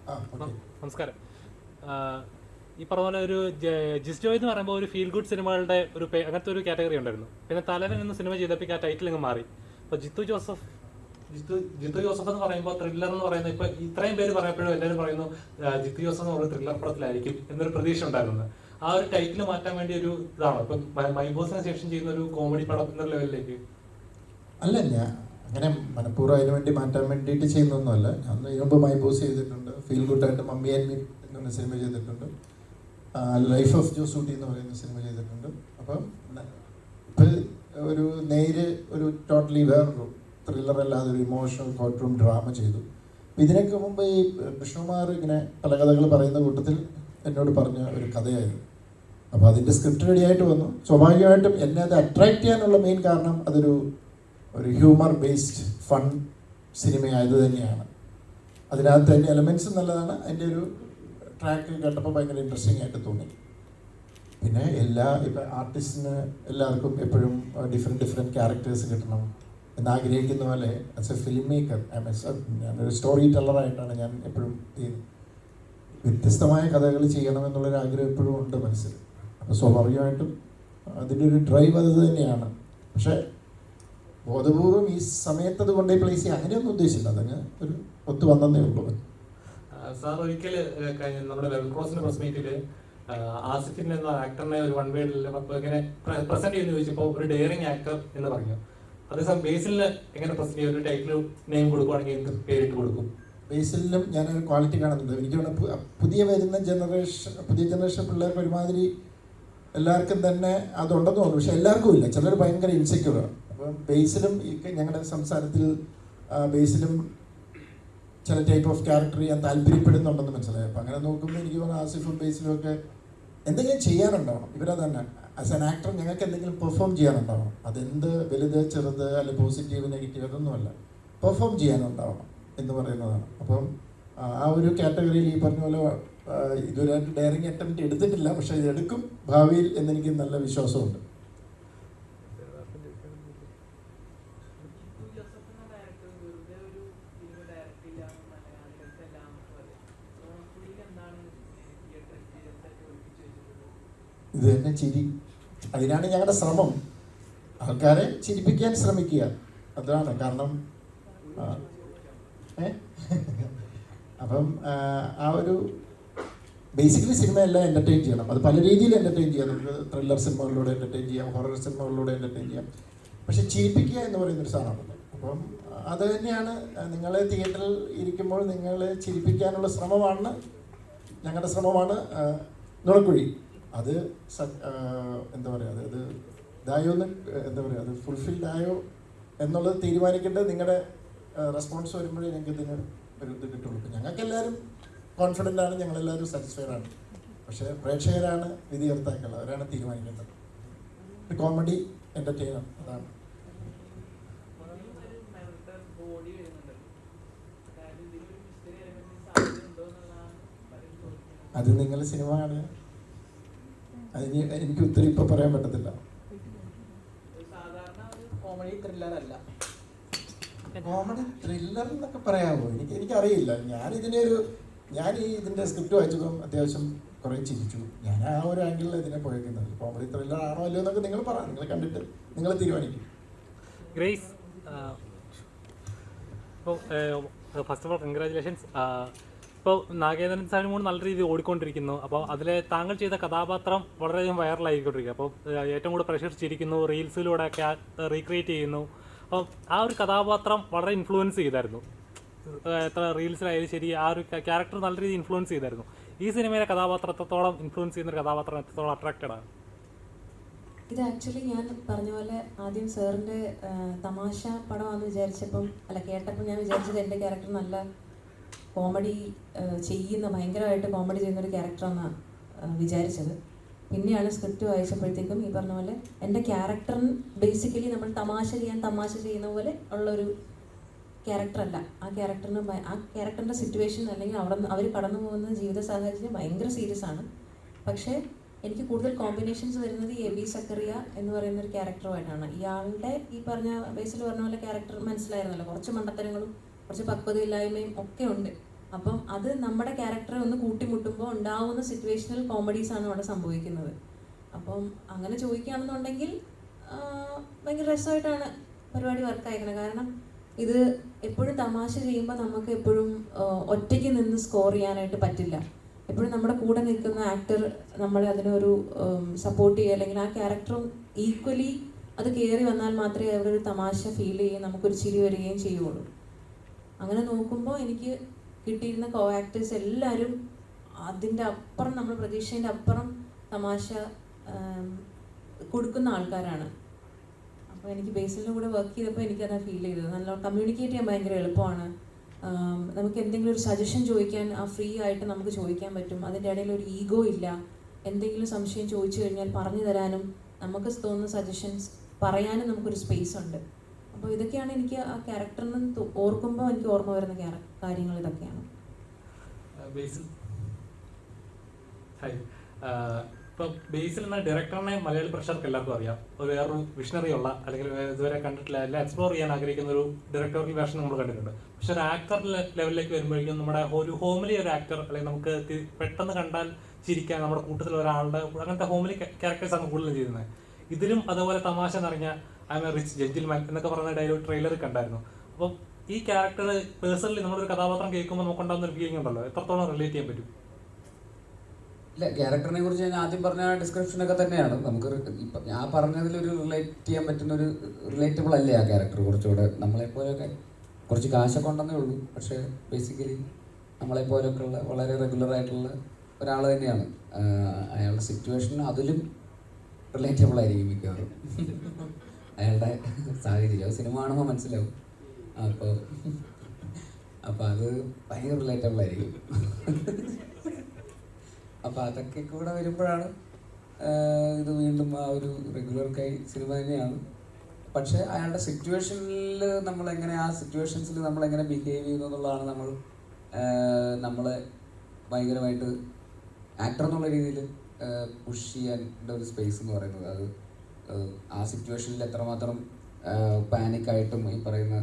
നമസ്കാരം. ഈ പറഞ്ഞ പോലെ ഒരു ജിസ്റ്റോയ് എന്ന് പറയുമ്പോൾ ഒരു ഫീൽ ഗുഡ് സിനിമകളുടെ ഒരു അങ്ങനത്തെ ഒരു കാറ്റഗറി ഉണ്ടായിരുന്നു. പിന്നെ തലവൻ എന്ന സിനിമ ചെയ്തപ്പോൾ ആ ടൈറ്റിൽ അങ്ങ് മാറി. അപ്പോൾ ജിത്തു ജോസഫ് എന്ന് പറയുമ്പോൾ ത്രില്ലർ എന്ന് പറയുന്നത് ഇപ്പൊ ഇത്രയും പേര് പറയുമ്പോഴും എല്ലാവരും പറയുന്നു ജിത്തു ജോസഫ് എന്ന് പറയുന്ന ത്രില്ലർ പടത്തിലായിരിക്കും എന്നൊരു പ്രതീക്ഷ ഉണ്ടായിരുന്നത്. ആ ഒരു ടൈറ്റിൽ മാറ്റാൻ വേണ്ടി ഒരു ഇതാണോ ഇപ്പൊ മൈബോസിന് ശേഷം ചെയ്യുന്ന ഒരു കോമഡി പടം എന്ന ലെവലിലേക്ക്? അല്ല, ഞാൻ അങ്ങനെ മനഃപൂർവ്വം അതിനു വേണ്ടി മാറ്റാൻ വേണ്ടിയിട്ട് ചെയ്യുന്നൊന്നുമല്ല. ഞാൻ ഇതിനു മുമ്പ് മൈബോസ് ചെയ്തിട്ടുണ്ട്, ഫീൽ ഗുഡായിട്ട് മമ്മി ആൻഡ് മീ എന്ന സിനിമ ചെയ്തിട്ടുണ്ട്, ലൈഫ് ഓഫ് ജോസൂട്ടി എന്ന് പറയുന്ന സിനിമ ചെയ്തിട്ടുണ്ട്. അപ്പം ഇപ്പം ഒരു നേര് ഒരു ടോട്ടലി വേറൊരു ത്രില്ലർ അല്ലാതെ ഒരു ഇമോഷണൽ കോർട്ട് റൂം ഡ്രാമ ചെയ്തു. ഇതിനൊക്കെ മുമ്പ് ഈ കൃഷ്ണകുമാർ ഇങ്ങനെ പല കഥകൾ പറയുന്ന കൂട്ടത്തിൽ എന്നോട് പറഞ്ഞ ഒരു കഥയായിരുന്നു. അപ്പോൾ അതിൻ്റെ സ്ക്രിപ്റ്റ് റെഡിയായിട്ട് വന്നു. സ്വാഭാവികമായിട്ടും എന്നെ അത് അട്രാക്ട് ചെയ്യാനുള്ള മെയിൻ കാരണം അതൊരു ഹ്യൂമർ ബേസ്ഡ് ഫൺ സിനിമയായത് തന്നെയാണ്. അതിനകത്ത് അതിൻ്റെ എലമെൻസും നല്ലതാണ്. അതിൻ്റെ ഒരു ട്രാക്ക് കേട്ടപ്പോൾ ഭയങ്കര ഇൻട്രസ്റ്റിംഗ് ആയിട്ട് തോന്നി. പിന്നെ ഇപ്പം ആർട്ടിസ്റ്റിന് എല്ലാവർക്കും എപ്പോഴും ഡിഫറെൻറ്റ് ക്യാരക്ടേഴ്സ് കിട്ടണം എന്നാഗ്രഹിക്കുന്ന പോലെ ആസ് എ ഫിലിം മേക്കർ ഞാനൊരു സ്റ്റോറി ടെല്ലറായിട്ടാണ് ഞാൻ എപ്പോഴും ഈ വ്യത്യസ്തമായ കഥകൾ ചെയ്യണമെന്നുള്ളൊരു ആഗ്രഹം എപ്പോഴും ഉണ്ട് മനസ്സിൽ. അപ്പോൾ സ്വാഭാവികമായിട്ടും അതിൻ്റെ ഒരു ഡ്രൈവ് അത് തന്നെയാണ്. പക്ഷേ ബോധപൂർവം ഈ സമയത്തത് കൊണ്ടേ പ്ലേസ് ചെയ്യുക അങ്ങനെയൊന്നും ഉദ്ദേശിച്ചില്ല. അതങ്ങ് ഒരു ഒത്തു വന്നതേ ഉള്ളൂ. സാർ ഒരിക്കൽ നമ്മുടെ ലെവൽ ക്രോസിന്റെ പ്രസ് മീറ്റിൽ ആസിഫിൻ എന്ന ആക്ടറിനെ ഒരു വൺ വേഡിൽ ഇങ്ങനെ പ്രസന്റ് ചെയ്യുന്ന ചോദിച്ചപ്പോൾ ഒരു ഡെയറിങ് ആക്ടർ എന്ന് പറഞ്ഞു. അതേസമയം ബേസിലിന് എങ്ങനെ പ്രസന്റ് ചെയ്യുക? ഒരു ടൈറ്റിൽ നെയിം കൊടുക്കുവാണെങ്കിൽ എന്ത് പേരിട്ട് കൊടുക്കും? ബേസിലും ഞാനൊരു ക്വാളിറ്റി കാണുന്നുണ്ട്. എനിക്ക് തോന്നുന്നു പുതിയ ജനറേഷൻ പിള്ളേർക്ക് ഒരുമാതിരി എല്ലാവർക്കും തന്നെ അതുണ്ടെന്ന് തോന്നുന്നു. പക്ഷെ എല്ലാവർക്കും ഇല്ല, ചിലർ ഭയങ്കര ഇൻസെക്യൂറാണ്. അപ്പം ബേസിലും ഞങ്ങളുടെ സംസാരത്തിൽ ബേസിലും ചില ടൈപ്പ് ഓഫ് ക്യാരക്ടർ ചെയ്യാൻ താല്പര്യപ്പെടുന്നുണ്ടെന്ന് മനസ്സിലായി. അപ്പം അങ്ങനെ നോക്കുമ്പോൾ എനിക്ക് തോന്നുന്നു ആസിഫും ബേസിലും ഒക്കെ എന്തെങ്കിലും ചെയ്യാനുണ്ടാവണം. ഇവരെ തന്നെ ആസ് ആൻ ആക്ടർ ഞങ്ങൾക്ക് എന്തെങ്കിലും പെർഫോം ചെയ്യാനുണ്ടാവണം. അതെന്ത് വലുത് ചെറുത് അല്ലെ പോസിറ്റീവ് നെഗറ്റീവ് അതൊന്നുമല്ല, പെർഫോം ചെയ്യാനുണ്ടാവണം എന്ന് പറയുന്നതാണ്. അപ്പം ആ ഒരു കാറ്റഗറിയിൽ ഈ പറഞ്ഞ പോലെ ഇതുവരെ ഡയറിങ് അറ്റംപ്റ്റ് എടുത്തിട്ടില്ല. പക്ഷേ ഇത് എടുക്കും ഭാവിയിൽ എന്നെനിക്ക് നല്ല വിശ്വാസമുണ്ട്. ഇത് തന്നെ ചിരി, അതിനാണ് ഞങ്ങളുടെ ശ്രമം. ആൾക്കാരെ ചിരിപ്പിക്കാൻ ശ്രമിക്കുക, അതാണ് കാരണം. അപ്പം ആ ഒരു ബേസിക്കലി സിനിമയെല്ലാം എൻ്റർടൈൻ ചെയ്യണം. അത് പല രീതിയിൽ എൻ്റർടൈൻ ചെയ്യാം. നമുക്ക് ത്രില്ലർ സിനിമകളിലൂടെ എൻ്റർടൈൻ ചെയ്യാം, ഹൊറർ സിനിമകളിലൂടെ എൻ്റർടൈൻ ചെയ്യാം. പക്ഷെ ചിരിപ്പിക്കുക എന്ന് പറയുന്നൊരു സാധനമുണ്ടല്ലോ. അപ്പം അത് തന്നെയാണ് നിങ്ങളെ തിയേറ്ററിൽ ഇരിക്കുമ്പോൾ നിങ്ങളെ ചിരിപ്പിക്കാനുള്ള ശ്രമമാണ് ഞങ്ങളുടെ ശ്രമമാണ് നുണക്കുഴി. അത് എന്താ പറയുക, അത് ഇതായോ എന്ന് എന്താ പറയുക, അത് ഫുൾഫിൽഡ് ആയോ എന്നുള്ളത് തീരുമാനിക്കേണ്ടത് നിങ്ങളുടെ റെസ്പോൺസ് വരുമ്പോഴേ ഞങ്ങൾക്ക് ഇതിന് ഒരു ഇത് കിട്ടുള്ളൂ. ഇപ്പം ഞങ്ങൾക്കെല്ലാവരും കോൺഫിഡൻ്റ് ആണ്, ഞങ്ങളെല്ലാവരും സാറ്റിസ്ഫൈഡ് ആണ്. പക്ഷേ പ്രേക്ഷകരാണ് വിധികർത്താക്കൾ, അവരാണ് തീരുമാനിക്കേണ്ടത്. ഒരു കോമഡി എൻ്റർടൈനർ അതാണ്. അത് നിങ്ങൾ സിനിമ കാണുക, അതിന് എനിക്ക് ഒത്തിരി ഇപ്പം പറയാൻ പറ്റത്തില്ല. കോമഡി ത്രില്ലർ എന്നൊക്കെ പറയാമോ? എനിക്കറിയില്ല. ഞാൻ ഇതിൻ്റെ സ്ക്രിപ്റ്റ് വായിച്ചതും അത്യാവശ്യം കുറേ ചിരിച്ചു. ഞാൻ ആ ഒരു ആംഗിളിൽ ഇതിനെ പോയേക്കുന്നത്. കോമഡി ത്രില്ലർ ആണോ അല്ലയോ എന്നൊക്കെ നിങ്ങൾ പറ, നിങ്ങൾ കണ്ടിട്ട് നിങ്ങൾ തീരുമാനിക്കും. ഗ്രേസ്, ഇപ്പോൾ ഫസ്റ്റ് ഓഫ് ഓൾ കൺഗ്രാജുലേഷൻസ്. ഇപ്പോൾ നാഗേന്ദ്രൻ സാറിന് മൂന്ന് നല്ല രീതിയിൽ ഓടിക്കൊണ്ടിരിക്കുന്നു. അപ്പോൾ അതിൽ താങ്കൾ ചെയ്ത കഥാപാത്രം വളരെയധികം വൈറലായിക്കൊണ്ടിരിക്കുക. അപ്പോൾ ഏറ്റവും കൂടുതൽ പ്രേക്ഷകർ ചിരിക്കുന്നു, റീൽസിലൂടെ ഒക്കെ റീക്രിയേറ്റ് ചെയ്യുന്നു. അപ്പോൾ ആ ഒരു കഥാപാത്രം വളരെ ഇൻഫ്ലുവൻസ് ചെയ്തായിരുന്നു. എത്ര റീൽസിലായാലും ശരി, ആ ഒരു ക്യാരക്ടർ നല്ല രീതിയിൽ ഇൻഫ്ലുവൻസ് ചെയ്തായിരുന്നു. ഈ സിനിമയിലെ കഥാപാത്രം എത്രത്തോളം ഇൻഫ്ലുവൻസ് ചെയ്യുന്ന ഒരു കഥാപാത്രം എത്രത്തോളം അട്രാക്റ്റഡ് ആണ്? ഇത് ആക്ച്വലി ഞാൻ പറഞ്ഞ പോലെ ആദ്യം സാറിൻ്റെ തമാശ പടമാണെന്ന് വിചാരിച്ചപ്പം കേട്ടപ്പോൾ ഞാൻ വിചാരിച്ചത് എൻ്റെ ക്യാരക്ടർ നല്ല കോമഡി ഭയങ്കരമായിട്ട് കോമഡി ചെയ്യുന്നൊരു ക്യാരക്ടറാണെന്നാണ് വിചാരിച്ചത്. പിന്നെയാണ് സ്ക്രിപ്റ്റ് വായിച്ചപ്പോഴത്തേക്കും ഈ പറഞ്ഞ പോലെ എൻ്റെ ക്യാരക്ടറിന് ബേസിക്കലി നമ്മൾ തമാശ ചെയ്യുന്ന പോലെ ഉള്ളൊരു ക്യാരക്ടറല്ല. ആ ക്യാരക്ടറിൻ്റെ സിറ്റുവേഷൻ അല്ലെങ്കിൽ അവർ കടന്നു പോകുന്ന ജീവിത സാഹചര്യം ഭയങ്കര സീരിയസ് ആണ്. പക്ഷേ എനിക്ക് കൂടുതൽ കോമ്പിനേഷൻസ് വരുന്നത് എബി സക്കറിയ എന്ന് പറയുന്ന ഒരു ക്യാരക്ടറുമായിട്ടാണ്. ഇയാളുടെ ഈ പറഞ്ഞ ബേസിൽ പറഞ്ഞ പോലെ ക്യാരക്ടർ മനസ്സിലായിരുന്നല്ലോ, കുറച്ച് മണ്ടത്തരങ്ങളും കുറച്ച് പക്വതയില്ലായ്മയും ഒക്കെ ഉണ്ട്. അപ്പം അത് നമ്മുടെ ക്യാരക്ടറെ ഒന്ന് കൂട്ടിമുട്ടുമ്പോൾ ഉണ്ടാവുന്ന സിറ്റുവേഷണൽ കോമഡീസാണ് അവിടെ സംഭവിക്കുന്നത്. അപ്പം അങ്ങനെ ചോദിക്കുകയാണെന്നുണ്ടെങ്കിൽ ഭയങ്കര രസമായിട്ടാണ് പരിപാടി വർക്ക് അയക്കണം. കാരണം ഇത് എപ്പോഴും തമാശ ചെയ്യുമ്പോൾ നമുക്ക് എപ്പോഴും ഒറ്റയ്ക്ക് നിന്ന് സ്കോർ ചെയ്യാനായിട്ട് പറ്റില്ല. എപ്പോഴും നമ്മുടെ കൂടെ നിൽക്കുന്ന ആക്ടർ നമ്മളെ അതിനൊരു സപ്പോർട്ട് ചെയ്യുക, അല്ലെങ്കിൽ ആ ക്യാരക്ടറും ഈക്വലി അത് കയറി വന്നാൽ മാത്രമേ അവിടെ ഒരു തമാശ ഫീൽ ചെയ്യുകയും നമുക്കൊരു ചിരി വരികയും ചെയ്യുള്ളൂ. അങ്ങനെ നോക്കുമ്പോൾ എനിക്ക് കിട്ടിയിരുന്ന കോ ആക്ടേഴ്സ് എല്ലാവരും അതിൻ്റെ അപ്പുറം, നമ്മൾ പ്രതീക്ഷേൻ്റെ അപ്പുറം തമാശ കൊടുക്കുന്ന ആൾക്കാരാണ്. അപ്പോൾ എനിക്ക് ബേസിലിൻ്റെ കൂടെ വർക്ക് ചെയ്തപ്പോൾ എനിക്കത് ഫീൽ ചെയ്തത്. നല്ല കമ്മ്യൂണിക്കേറ്റ് ചെയ്യാൻ ഭയങ്കര എളുപ്പമാണ്. നമുക്ക് എന്തെങ്കിലും ഒരു സജഷൻ ചോദിക്കാൻ ഫ്രീ ആയിട്ട് നമുക്ക് ചോദിക്കാൻ പറ്റും. അതിൻ്റെ ഇടയിൽ ഒരു ഈഗോ ഇല്ല. എന്തെങ്കിലും സംശയം ചോദിച്ചു കഴിഞ്ഞാൽ പറഞ്ഞു തരാനും നമുക്ക് തോന്നുന്ന സജഷൻസ് പറയാനും നമുക്കൊരു സ്പേസ് ഉണ്ട്. അപ്പോൾ ഇതൊക്കെയാണ് എനിക്ക് ആ ക്യാരക്ടറിന് ഓർക്കുമ്പോൾ എനിക്ക് ഓർമ്മ വരുന്ന കാര്യങ്ങൾ ഇതൊക്കെയാണ്. ഇപ്പോൾ ബേസിൽ എന്ന ഡയറക്ടറിനെ മലയാളി പ്രേക്ഷകർക്ക് എല്ലാവർക്കും അറിയാം. വേറൊരു വിഷണറി ഉള്ള, അല്ലെങ്കിൽ ഇതുവരെ കണ്ടിട്ടില്ല, എല്ലാം എക്സ്പ്ലോർ ചെയ്യാൻ ആഗ്രഹിക്കുന്ന ഒരു ഡയറക്ടറിൽ വേഷം നമ്മൾ കണ്ടിട്ടുണ്ട്. പക്ഷെ ഒരു ആക്ടർ ലെവലിലേക്ക് വരുമ്പോഴേക്കും നമ്മുടെ ഒരു ഹോംലി ഒരു ആക്ടർ, അല്ലെങ്കിൽ നമുക്ക് പെട്ടെന്ന് കണ്ടാൽ ചിരിക്കാൻ നമ്മുടെ കൂട്ടത്തിൽ ഒരാളുടെ അങ്ങനത്തെ ഹോംലി ക്യാരക്ടേഴ്സാണ് കൂടുതലും ചെയ്യുന്നത്. ഇതിലും അതുപോലെ തമാശ നിറഞ്ഞ I M A rich gentleman എന്നൊക്കെ പറയുന്ന ഡയലോഗ് ട്രെയിലർ കണ്ടായിരുന്നു. അപ്പം ഈ ക്യാരക്ടർ പേഴ്സണലി നമ്മളൊരു കഥാപാത്രം കേൾക്കുമ്പോൾ നമുക്കുണ്ടാകുന്ന ഒരു ഫീലിംഗ് ഉണ്ടല്ലോ, എത്രത്തോളം റിലേറ്റ് ചെയ്യാൻ പറ്റും? ഇല്ല, ക്യാരക്ടറിനെ കുറിച്ച് ഞാൻ ആദ്യം പറഞ്ഞ ഡിസ്ക്രിപ്ഷനൊക്കെ തന്നെയാണ്. നമുക്ക് ഇപ്പം ഞാൻ പറഞ്ഞതിലൊരു റിലേറ്റ് ചെയ്യാൻ പറ്റുന്ന ഒരു റിലേറ്റബിൾ അല്ലേ ആ ക്യാരക്ടർ. കുറച്ചുകൂടെ നമ്മളെപ്പോലെയൊക്കെ കുറച്ച് കാശൊക്കെ ഉണ്ടെന്നേ ഉള്ളൂ, പക്ഷേ ബേസിക്കലി നമ്മളെപ്പോലൊക്കെ ഉള്ള വളരെ റെഗുലറായിട്ടുള്ള ഒരാൾ തന്നെയാണ്. അയാളുടെ സിറ്റുവേഷൻ അതിലും റിലേറ്റബിൾ ആയിരിക്കും മിക്കവാറും. അയാളുടെ സാഹചര്യം സിനിമ കാണുമ്പോൾ മനസ്സിലാവും. അപ്പോൾ അത് ഭയങ്കര റിലേറ്റബിൾ ആയിരിക്കും. അപ്പോൾ അതൊക്കെ കൂടെ വരുമ്പോഴാണ് ഇത് വീണ്ടും ആ ഒരു റെഗുലർ സിനിമ തന്നെയാണ്. പക്ഷേ അയാളുടെ സിറ്റുവേഷനിൽ നമ്മളെങ്ങനെ, ആ സിറ്റുവേഷൻസിൽ നമ്മളെങ്ങനെ ബിഹേവ് ചെയ്യുന്നു എന്നുള്ളതാണ് നമ്മളെ ഭയങ്കരമായിട്ട് ആക്ടർ എന്നുള്ള രീതിയിൽ പുഷ് ചെയ്യാൻ്റെ ഒരു സ്പേസ് എന്ന് പറയുന്നത്. അത് ആ സിറ്റുവേഷനിൽ എത്രമാത്രം പാനിക്കായിട്ടും ഈ പറയുന്ന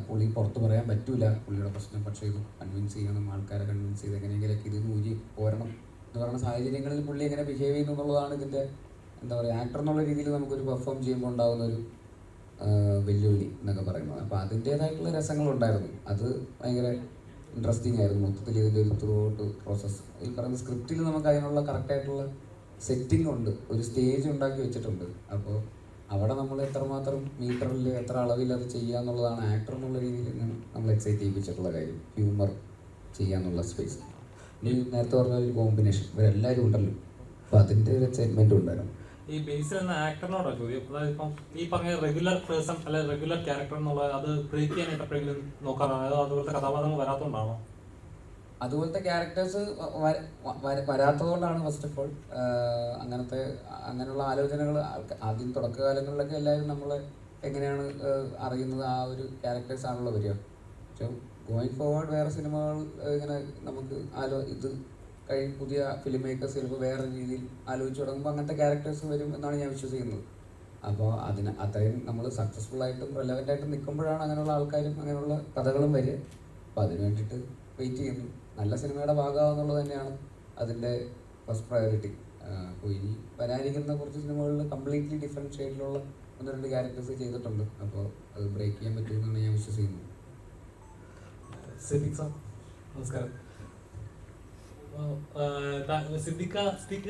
പുള്ളി പുറത്ത് പറയാൻ പറ്റൂല പുള്ളിയുടെ പ്രശ്നം, പക്ഷേ ഇത് കൺവിൻസ് ചെയ്യണം, ആൾക്കാരെ കൺവിൻസ് ചെയ്ത് എങ്ങനെയെങ്കിലൊക്കെ ഇത് ഊരി പോരണം എന്ന് പറയുന്ന സാഹചര്യങ്ങളിൽ പുള്ളി എങ്ങനെ ബിഹേവ് ചെയ്യുന്നു എന്നുള്ളതാണ് ഇതിൻ്റെ എന്താ പറയുക, ആക്ടർ എന്നുള്ള രീതിയിൽ നമുക്കൊരു പെർഫോം ചെയ്യുമ്പോൾ ഉണ്ടാകുന്ന ഒരു വെല്ലുവിളി എന്നൊക്കെ പറയുന്നത്. അപ്പോൾ അതിൻ്റേതായിട്ടുള്ള രസങ്ങളുണ്ടായിരുന്നു. അത് ഭയങ്കര ഇൻട്രസ്റ്റിംഗ് ആയിരുന്നു. മൊത്തത്തിൽ ഇതിൻ്റെ ഒരു ത്രൂ ഔട്ട് പ്രോസസ്സ്. ഈ പറയുന്ന സ്ക്രിപ്റ്റിൽ നമുക്ക് അതിനുള്ള കറക്റ്റായിട്ടുള്ള സെറ്റിംഗ് ഉണ്ട്, ഒരു സ്റ്റേജ് ഉണ്ടാക്കി വെച്ചിട്ടുണ്ട്. അപ്പോൾ അവിടെ നമ്മൾ എത്രമാത്രം മീറ്ററിൽ എത്ര അളവിൽ അത് ചെയ്യുക എന്നുള്ളതാണ് ആക്ടർ എന്നുള്ള രീതിയിൽ നമ്മൾ എക്സൈറ്റ് ചെയ്യിപ്പിച്ചിട്ടുള്ള കാര്യം. ഹ്യൂമർ ചെയ്യാന്നുള്ള സ്പേസ്. ഇനി നേരത്തെ പറഞ്ഞ ഒരു കോമ്പിനേഷൻ ഇവരെല്ലാവരും ഉണ്ടല്ലോ, അപ്പോൾ അതിൻ്റെ ഒരു എക്സൈറ്റ്മെൻറ്റും ഉണ്ടായിരുന്നു. ഈ ബേസിൽ എന്ന ആക്ടറിനോടോ ചോദ്യം, അതായത് ഇപ്പം ഈ പറഞ്ഞ റെഗുലർ പേഴ്സൺ അല്ലെ റെഗുലർ ക്യാരക്ടർ എന്നുള്ളത് അത് ബ്രേക്ക് ചെയ്യാനായിട്ട് എപ്പോഴെങ്കിലും നോക്കാറാണ്, അതോ അതുപോലത്തെ കഥാപാത്രങ്ങൾ വരാത്തതുകൊണ്ടാണോ? അതുപോലത്തെ ക്യാരക്ടേഴ്സ് വരാത്തതുകൊണ്ടാണ് ഫസ്റ്റ് ഓഫ് ഓൾ. അങ്ങനെയുള്ള ആലോചനകൾ ആദ്യം തുടക്കകാലങ്ങളിലൊക്കെ എല്ലാവരും നമ്മളെ എങ്ങനെയാണ് അറിയുന്നത്, ആ ഒരു ക്യാരക്ടേഴ്സ് ആണല്ലോ വരിക. പക്ഷേ ഗോയിങ് ഫോർവേഡ് വേറെ സിനിമകൾ ഇങ്ങനെ നമുക്ക് ഇത് പുതിയ ഫിലിം മേക്കേഴ്സ് ചിലപ്പോൾ വേറെ രീതിയിൽ ആലോചിച്ച് തുടങ്ങുമ്പോൾ അങ്ങനത്തെ ക്യാരക്ടേഴ്സ് വരും എന്നാണ് ഞാൻ വിശ്വസിക്കുന്നത്. അപ്പോൾ അത്രയും നമ്മൾ സക്സസ്ഫുള്ളായിട്ടും റെലവൻ്റായിട്ടും നിൽക്കുമ്പോഴാണ് അങ്ങനെയുള്ള ആൾക്കാരും അങ്ങനെയുള്ള കഥകളും വരിക. അപ്പോൾ അതിന് വേണ്ടിയിട്ട് വെയിറ്റ് ചെയ്യുന്നു. നല്ല സിനിമയുടെ ഭാഗമാകുന്നുള്ളത് തന്നെയാണ് അതിൻ്റെ ഫസ്റ്റ് പ്രയോറിറ്റി. അപ്പോൾ ഇനി വരാനിരിക്കുന്ന കുറച്ച് സിനിമകളിൽ കംപ്ലീറ്റ്ലി ഡിഫറെൻറ്റ് ഷെയ്ഡിലുള്ള 1-2 ക്യാരക്ടേഴ്സ് ചെയ്തിട്ടുണ്ട്. അപ്പോൾ അത് ബ്രേക്ക് ചെയ്യാൻ പറ്റുമെന്നാണ് ഞാൻ വിശ്വസിക്കുന്നത്. നമസ്കാരം. സിദ്ദിഖ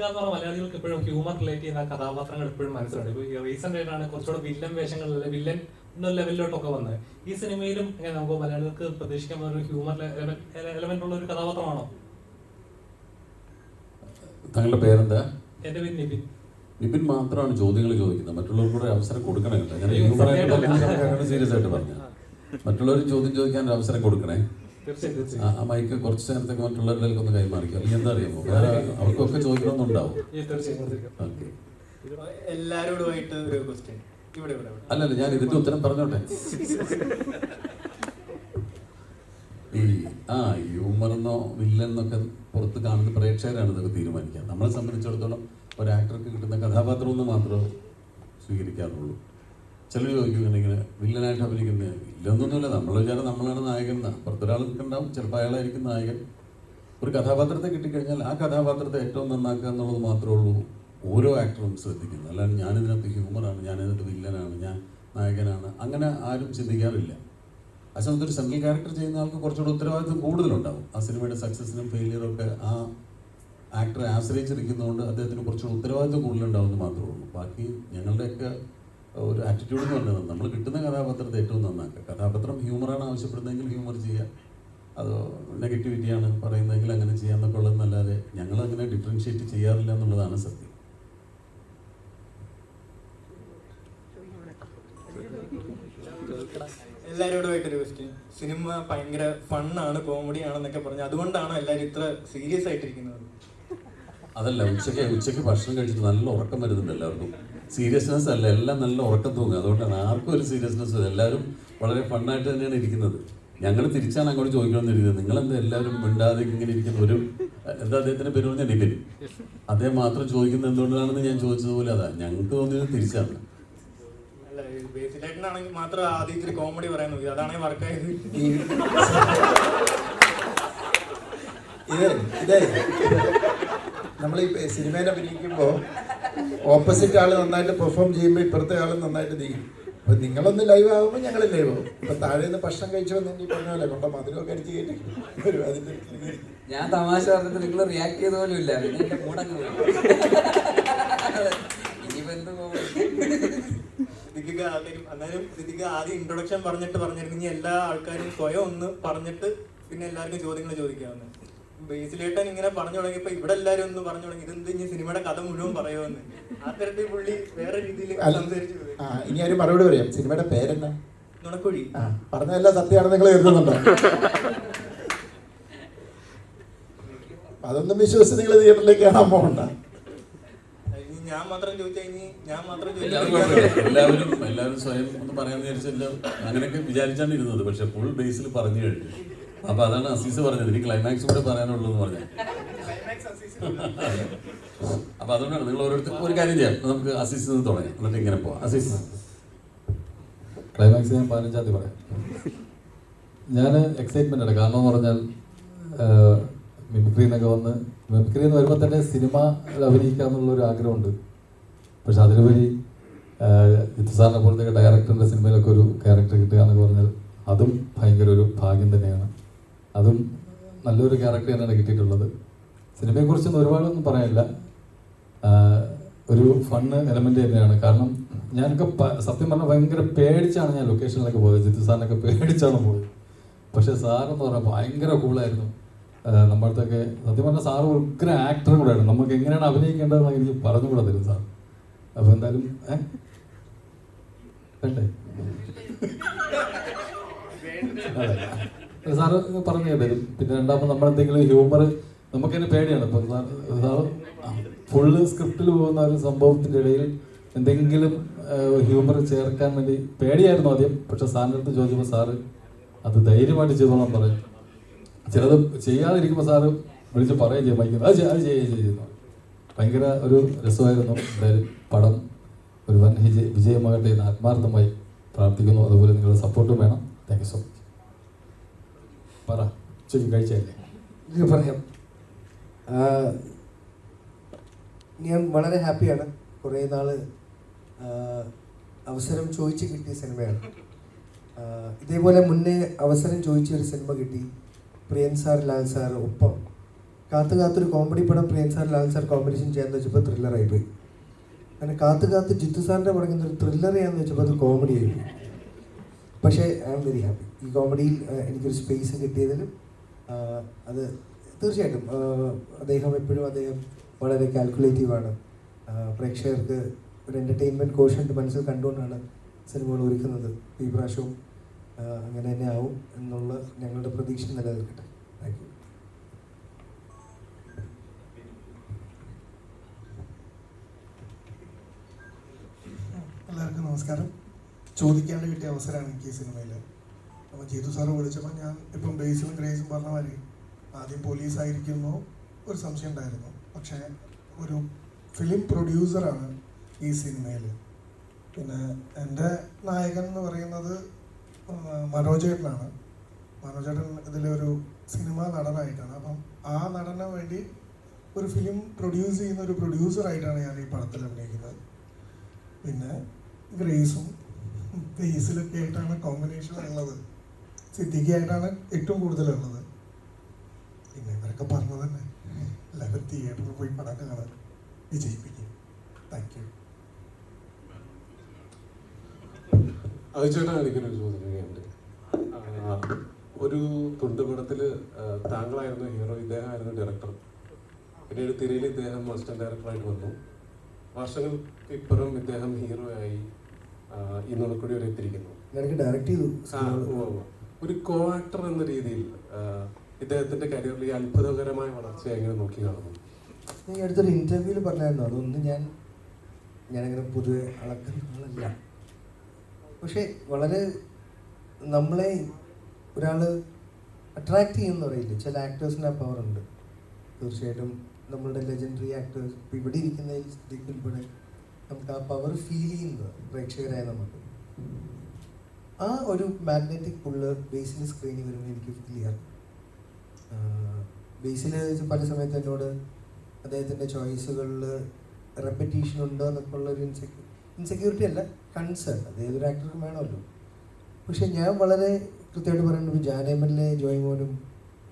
എന്ന് പറഞ്ഞ മലയാളികൾക്ക് എപ്പോഴും ഹ്യൂമർ റിലേറ്റ് ചെയ്യുന്ന കഥാപാത്രങ്ങൾ എപ്പോഴും മനസ്സിലുണ്ട്. ഇപ്പോൾ ഈ റീസെന്റ് ആയിട്ടാണ് കുറച്ചുകൂടെ വില്ലൻ വേഷങ്ങളിൽ വില്ലൻ എന്ന ലെവലിലോട്ടൊക്കെ വന്നത്. ഈ സിനിമയിലും നമുക്ക് മലയാളികൾക്ക് പ്രതീക്ഷിക്കാൻ ഒരു ഹ്യൂമർ എലമെന്റ് ഉള്ള ഒരു കഥാപാത്രമാണോ? താങ്കളുടെ പേരെന്താ? എന്റെ പേര് നിബിൻ. നിബിൻ മാത്രമാണ് ചോദ്യങ്ങൾ ചോദിക്കുന്നത്, മറ്റുള്ളവർക്ക് കൂടെ അവസരം കൊടുക്കണേ. ഞാൻ ഹ്യൂമറായിട്ട് സീരിയസ് ആയിട്ട് പറഞ്ഞു, മറ്റുള്ളവർ ചോദ്യം ചോദിക്കാൻ ഒരു അവസരം കൊടുക്കണേ. ആ മൈക്ക് കുറച്ച് നേരത്തേക്ക് മറ്റുള്ളവരുടെ ഒന്ന് കൈമാറിക്കും. അല്ലെങ്കിൽ എന്താ അറിയാമോ, വേറെ അവർക്കൊക്കെ ചോദിക്കണമെന്നുണ്ടാവും. ഓക്കെ, എല്ലാവരോടുമായിട്ട് ഒരു ക്വസ്റ്റ്യൻ. അല്ലല്ല, ഞാൻ ഇതിന്റെ ഉത്തരം പറഞ്ഞോട്ടെ. ഈ ഹ്യൂമറെന്നോ വില്ലെന്നൊക്കെ പുറത്ത് കാണുന്ന പ്രേക്ഷകരാണ് ഇതൊക്കെ തീരുമാനിക്കുക. നമ്മളെ സംബന്ധിച്ചിടത്തോളം ഒരു ആക്ടർക്ക് കിട്ടുന്ന കഥാപാത്രം എന്ന് മാത്രമേ സ്വീകരിക്കാറുള്ളൂ. ചിലർ ചോദിക്കും ഇങ്ങനെ വില്ലനായിട്ട് അഭിനയിക്കുന്നത്. വില്ലൊന്നൊന്നുമില്ല, നമ്മളെ വിചാരം നമ്മളാണ് നായകൻ. പുറത്തൊരാൾ നിൽക്കുന്നുണ്ടാവും, ചിലപ്പോൾ അയാളായിരിക്കും നായകൻ. ഒരു കഥാപാത്രത്തെ കിട്ടിക്കഴിഞ്ഞാൽ ആ കഥാപാത്രത്തെ ഏറ്റവും നന്നാക്കുക എന്നുള്ളത് മാത്രമേ ഉള്ളൂ ഓരോ ആക്ടറും ശ്രദ്ധിക്കുന്നത്. അല്ലാണ്ട് ഞാനിതിനകത്ത് ഹ്യൂമറാണ്, ഞാനിതിനകത്ത് വില്ലനാണ്, ഞാൻ നായകനാണ്, അങ്ങനെ ആരും ചിന്തിക്കാറില്ല. ആ സമയത്ത് ഒരു സെൻട്രൽ ക്യാരക്ടർ ചെയ്യുന്ന ആൾക്ക് കുറച്ചുകൂടെ ഉത്തരവാദിത്വം കൂടുതലുണ്ടാവും. ആ സിനിമയുടെ സക്സസിനും ഫെയിലിയറും ഒക്കെ ആ ആക്ടറെ ആശ്രയിച്ചിരിക്കുന്നതുകൊണ്ട് അദ്ദേഹത്തിന് കുറച്ചുകൂടെ ഉത്തരവാദിത്വം കൂടുതലുണ്ടാവുമെന്ന് മാത്രമേ ഉള്ളൂ. ബാക്കി ഞങ്ങളുടെയൊക്കെ ഒരു ആറ്റിറ്റ്യൂഡ് എന്ന് പറയുന്നത് നമ്മൾ കിട്ടുന്ന കഥാപാത്രത്തെ ഏറ്റവും നന്നാക്കുക. കഥാപാത്രം ഹ്യൂമറാണ് ആവശ്യപ്പെടുന്നതെങ്കിൽ ഹ്യൂമർ ചെയ്യുക, അത് നെഗറ്റിവിറ്റിയാണ് പറയുന്നതെങ്കിൽ അങ്ങനെ ചെയ്യാമെന്നൊക്കെ ഉള്ളതെന്നല്ലാതെ ഞങ്ങളങ്ങനെ ഡിഫറൻഷ്യേറ്റ് ചെയ്യാറില്ല എന്നുള്ളതാണ് സത്യം. എല്ലാവരോടുമായിട്ടൊരു ക്വസ്റ്റ്യൻ. സിനിമ ഭയങ്കര ഫണ്ണാണ്, കോമഡി ആണെന്നൊക്കെ പറഞ്ഞു, അതുകൊണ്ടാണ് എല്ലാവരും ഇത്ര സീരിയസ് ആയിട്ടിരിക്കുന്നത്? അതല്ല, ഉച്ചയ്ക്ക് ഭക്ഷണം കഴിച്ചിട്ട് നല്ല ഉറക്കം വരുന്നുണ്ട് എല്ലാവർക്കും. സീരിയസ്നെസ് അല്ല, എല്ലാം നല്ല ഉറക്കം തൂങ്ങുക. അതുകൊണ്ടാണ് ആർക്കും ഒരു സീരിയസ്നെസ്. എല്ലാവരും വളരെ ഫണ്ണായിട്ട് തന്നെയാണ് ഇരിക്കുന്നത്. ഞങ്ങൾ തിരിച്ചാണ് അങ്ങോട്ട് ചോദിക്കണമെന്നിരിക്കുന്നത്, നിങ്ങളെന്താ എല്ലാവരും മിണ്ടാതെ ഇങ്ങനെ ഇരിക്കുന്ന? ഒരു എന്താ അദ്ദേഹത്തിൻ്റെ പേര് പറഞ്ഞാൽ നിപിൻ, അദ്ദേഹം മാത്രം ചോദിക്കുന്നത് എന്തുകൊണ്ടാണെന്ന് ഞാൻ ചോദിച്ചതുപോലെ അതാ ഞങ്ങൾക്ക് തോന്നിയത് തിരിച്ചാണ്. അല്ല, ബേസിലായിട്ടാണെങ്കിൽ മാത്രം ആദ്യം ഇത്തിരി കോമഡി പറയാൻ നോക്കി, അതാണെങ്കിൽ വർക്കായത്. ഇതേ നമ്മൾ ഈ സിനിമയിൽ അഭിനയിക്കുമ്പോൾ ഓപ്പോസിറ്റ് ആൾ നന്നായിട്ട് പെർഫോം ചെയ്യുമ്പോൾ ഇപ്പുറത്തെ ആൾ നന്നായിട്ട് നീങ്ങും. അപ്പൊ നിങ്ങളൊന്ന് ലൈവ് ആകുമ്പോൾ ഞങ്ങൾ ലൈവ് ആവും. ഇപ്പൊ താഴെ നിന്ന് ഭക്ഷണം കഴിച്ചു വന്ന് ഈ പറഞ്ഞ പോലെ കൊണ്ട മധുരമൊക്കെ അടിച്ച് കയറ്റി വരും. അതിന്റെ ഞാൻ തമാശ പറഞ്ഞിട്ട് നിങ്ങൾ റിയാക്ട് ചെയ്ത പോലും ഇല്ല, പിന്നെ എന്റെ മൂടങ്ങ് പോയി. ഇനിയിപ്പോ എന്ത് അന്നേരം ദിദിക ആദ്യം ഇൻട്രൊഡക്ഷൻ പറഞ്ഞിരുന്നു, ഇനി എല്ലാ ആൾക്കാരും സ്വയം ഒന്ന് പറഞ്ഞിട്ട് പിന്നെ എല്ലാവർക്കും ചോദ്യങ്ങൾ ചോദിക്കാമെന്ന്. ബേസിലേട്ടൻ ഇങ്ങനെ പറഞ്ഞു തുടങ്ങിയപ്പോ ഇവിടെ എല്ലാരും ഒന്ന് പറഞ്ഞു തുടങ്ങി, ഇതെന്ത് ഇനി സിനിമയുടെ കഥ മുഴുവൻ പറയുമെന്ന്. ആ തരത്തിൽ പുള്ളി വേറെ രീതിയിൽ സംസാരിച്ചു പോയി. ഇനി ഒരു മറുപടി പറയാം. സിനിമയുടെ പേരെന്നാ? നുണക്കുഴി. പറഞ്ഞതെല്ലാം സത്യമാണെന്ന് നിങ്ങൾ കരുതുന്നുണ്ടോ? അതൊന്നും വിശ്വസിച്ച് നിങ്ങൾ തിയേറ്ററിലേക്ക് കാണാൻ പോകണ്ട. ഞാൻ മാത്രം ചോദിച്ചാൽ എല്ലാവരും സ്വയം ഒന്ന് പറയാൻ വിചാരിച്ചില്ല, അങ്ങനെയൊക്കെ വിചാരിച്ചാണ് ഇരുന്നത്. പക്ഷെ ഫുൾ ബേസിൽ പറഞ്ഞു കഴിഞ്ഞു. അപ്പൊ അതാണ് അസീസ് പറഞ്ഞത്, ഇനി ക്ലൈമാക്സ് കൂടെ പറയാനുള്ളൂ എന്ന് പറഞ്ഞു. അപ്പൊ അതുകൊണ്ടാണ് നിങ്ങൾ ഓരോരുത്തർക്കും ഒരു കാര്യം ചെയ്യാം, നമുക്ക് അസീസിൽ നിന്ന് തുടങ്ങാം, എന്നിട്ട് ഇങ്ങനെ പോവാം. അസീസ് ക്ലൈമാക്സ് ഞാൻ 15-ാം തീയതി പറയാം. ഞാൻ എക്സൈറ്റ്മെന്റ് ആണ്. കാരണം എന്ന് പറഞ്ഞാൽ മിമിക്രി എന്നൊക്കെ വന്ന് മിമിക്രി എന്ന് വരുമ്പോൾ തന്നെ സിനിമ അഭിനയിക്കുക എന്നുള്ളൊരു ആഗ്രഹമുണ്ട്. പക്ഷെ അതിലുപരി സാറിനെ പോലത്തെ ഡയറക്ടറിൻ്റെ സിനിമയിലൊക്കെ ഒരു ക്യാരക്ടർ കിട്ടുക എന്നൊക്കെ പറഞ്ഞാൽ അതും ഭയങ്കര ഒരു ഭാഗ്യം തന്നെയാണ്. അതും നല്ലൊരു ക്യാരക്ടർ തന്നെയാണ് കിട്ടിയിട്ടുള്ളത്. സിനിമയെക്കുറിച്ചൊന്നും ഒരുപാടൊന്നും പറയാനില്ല, ഒരു ഫണ്ണ് എലമെൻ്റ് തന്നെയാണ്. കാരണം ഞാനൊക്കെ സത്യം പറഞ്ഞാൽ ഭയങ്കര പേടിച്ചാണ് ഞാൻ ലൊക്കേഷനിലൊക്കെ പോയത്. ജിത്തു സാറിനൊക്കെ പേടിച്ചാണ് പോയത്. പക്ഷേ സാറെന്ന് പറഞ്ഞാൽ ഭയങ്കര കൂളായിരുന്നു. നമ്മളടുത്തൊക്കെ സത്യം പറഞ്ഞാൽ സാറ് ഉഗ്ര ആക്ടറും കൂടെയാണ്. നമുക്ക് എങ്ങനെയാണ് അഭിനയിക്കേണ്ടതെന്ന് എനിക്ക് പറഞ്ഞുകൂടെ തരും സാർ. അപ്പോൾ എന്തായാലും വേണ്ടേ? അതെ, സാറ് പറഞ്ഞു തരും. പിന്നെ രണ്ടാമത് നമ്മളെന്തെങ്കിലും ഹ്യൂമർ നമുക്ക് തന്നെ പേടിയാണ്. ഇപ്പം സാറ് ഫുള്ള് സ്ക്രിപ്റ്റിൽ പോകുന്ന ഒരു സംഭവത്തിൻ്റെ ഇടയിൽ എന്തെങ്കിലും ഹ്യൂമർ ചേർക്കാൻ വേണ്ടി പേടിയായിരുന്നു ആദ്യം. പക്ഷെ സാറിൻ്റെ അടുത്ത് ചോദിച്ചപ്പോൾ സാറ് അത് ധൈര്യമായിട്ട് ചെയ്തോളാൻ പറയും. ചിലത് ചെയ്യാതിരിക്കുമ്പോൾ സാറ് വിളിച്ച് പറയുകയും ചെയ്യും, വൈകുന്നത് അത് ചെയ്യുന്നു. ഭയങ്കര ഒരു രസമായിരുന്നു. എന്തായാലും പടം ഒരു വൻ വിജയമാകട്ടെ എന്ന് ആത്മാർത്ഥമായി പ്രാർത്ഥിക്കുന്നു. അതുപോലെ നിങ്ങളുടെ സപ്പോർട്ടും വേണം. Thank you so much. പറ, ഉച്ചയ്ക്ക് കഴിച്ചല്ലേ? ഇത് പറയാം. ഞാൻ വളരെ ഹാപ്പിയാണ്. കുറേ നാൾ അവസരം ചോദിച്ച് കിട്ടിയ സിനിമയാണ്. ഇതേപോലെ മുന്നേ അവസരം ചോദിച്ചൊരു സിനിമ കിട്ടി. പ്രിയൻ സാർ, ലാൽ സാർ ഒപ്പം കാത്തൊരു കോമഡി പടം പ്രിയൻ സാർ, ലാൽ സാർ കോമ്പിനേഷൻ ചെയ്യാന്ന് വെച്ചപ്പോൾ ത്രില്ലറായി പോയി. അങ്ങനെ കാത്ത് ജിത്തു സാറിൻ്റെ പടങ്ങുന്ന ഒരു ത്രില്ലർ ചെയ്യാന്ന് വെച്ചപ്പോൾ അത് കോമഡി ആയിപ്പോയി. പക്ഷേ ഐ ആം വെരി ഹാപ്പി. ഈ കോമഡിയിൽ എനിക്കൊരു സ്പേസ് കിട്ടിയതിലും അത് തീർച്ചയായിട്ടും അദ്ദേഹം വളരെ കാൽക്കുലേറ്റീവാണ്. പ്രേക്ഷകർക്ക് ഒരു എൻ്റർടൈൻമെൻറ്റ് കോഷൻറ്റ് മനസ്സിൽ കണ്ടുകൊണ്ടാണ് സിനിമകൾ ഒരുക്കുന്നത്. ഈ പ്രാവശ്യവും അങ്ങനെ തന്നെ ആവും എന്നുള്ള ഞങ്ങളുടെ പ്രതീക്ഷ നിലനിൽക്കട്ടെ. Thank you. എല്ലാവർക്കും നമസ്കാരം. ചോദിക്കാണ്ട് കിട്ടിയ അവസരമാണ് എനിക്ക് ഈ സിനിമയിൽ. അപ്പോൾ ജീതു സാറ് വിളിച്ചപ്പോൾ ഞാൻ ഇപ്പം ബേസിലും ഗ്രേസും പറഞ്ഞ മാതിരി ആദ്യം പോലീസായിരിക്കുമോ ഒരു സംശയം ഉണ്ടായിരുന്നു. പക്ഷേ ഒരു ഫിലിം പ്രൊഡ്യൂസറാണ് ഈ സിനിമയിൽ. പിന്നെ എൻ്റെ നായകൻ എന്ന് പറയുന്നത് മനോജേട്ടനാണ്. മനോജേട്ടൻ ഇതിലൊരു സിനിമ നടനായിട്ടാണ്. അപ്പം ആ നടന് വേണ്ടി ഒരു ഫിലിം പ്രൊഡ്യൂസ് ചെയ്യുന്ന ഒരു പ്രൊഡ്യൂസറായിട്ടാണ് ഞാൻ ഈ പടത്തിൽ അഭിനയിക്കുന്നത്. പിന്നെ ഗ്രേസും ബേസിലൊക്കെ ആയിട്ടാണ് കോമ്പിനേഷൻ ഉള്ളത്. സിദ്ദിഖിയായിട്ടാണ് ഏറ്റവും കൂടുതലുള്ളത്. പിന്നെ ഇവരൊക്കെ പറഞ്ഞു തന്നെ എല്ലാവരും തിയേറ്ററിൽ പോയി പടം കാണാൻ വിജയിപ്പിക്കും. Thank you. ചേട്ടാ, എനിക്കൊരു ചോദ്യമുണ്ട്. ഒരു തുണ്ടുപടത്തിൽ താങ്കളായിരുന്നു ഹീറോ, ഇദ്ദേഹമായിരുന്നു ഡയറക്ടർ. പിന്നീട് തിരയിൽ ഇദ്ദേഹം അസിസ്റ്റന്റ് ഡയറക്ടറായിട്ട് വന്നു. വർഷങ്ങൾക്ക് ഇപ്പുറം ഇദ്ദേഹം ഹീറോ ആയി ഈ നുണക്കുടി വരെ എത്തിയിരിക്കുന്നു. ഡയറക്റ്റ് ചെയ്തു. ഒരു കോ ആക്ടർ എന്ന രീതിയിൽ ഇദ്ദേഹത്തിന്റെ കരിയറിൽ ഈ അത്ഭുതകരമായ വളർച്ച എങ്ങനെ നോക്കി കാണുന്നു? ഈ അടുത്തൊരു ഇന്റർവ്യൂവിൽ പറഞ്ഞായിരുന്നു, അതൊന്നും ഞാനങ്ങനെ പൊതുവെ അളക്കുന്നല്ല. പക്ഷെ വളരെ നമ്മളെ ഒരാൾ അട്രാക്ട് ചെയ്യുന്ന പറയില്ലേ, ചില ആക്ടേഴ്സിന് ആ പവർ ഉണ്ട്. തീർച്ചയായിട്ടും നമ്മളുടെ ലെജൻഡറി ആക്ടേഴ്സ് ഇപ്പോൾ ഇവിടെ ഇരിക്കുന്നതിൽ ഉൾപ്പെടെ നമുക്ക് ആ പവർ ഫീൽ ചെയ്യുന്നത് പ്രേക്ഷകരായ നമുക്ക്. ആ ഒരു മാഗ്നറ്റിക് പുള്ള് ബേസിൽ സ്ക്രീനിൽ വരുമ്പോൾ എനിക്ക് ഫീൽ ചെയ്യാം. ബേസിൽ പല സമയത്ത് എന്നോട് അദ്ദേഹത്തിൻ്റെ ചോയ്സുകളിൽ റെപ്പറ്റീഷൻ ഉണ്ടോ എന്നൊക്കെ ഉള്ളൊരു ഇൻസെക്യൂരിറ്റി അല്ല, കൺസേൺ. അത് ഏതൊരു ആക്ടർക്കും വേണമല്ലോ. പക്ഷെ ഞാൻ വളരെ കൃത്യമായിട്ട് പറയുന്നത്, ജാനേമനിലെ ജോയ്മോനും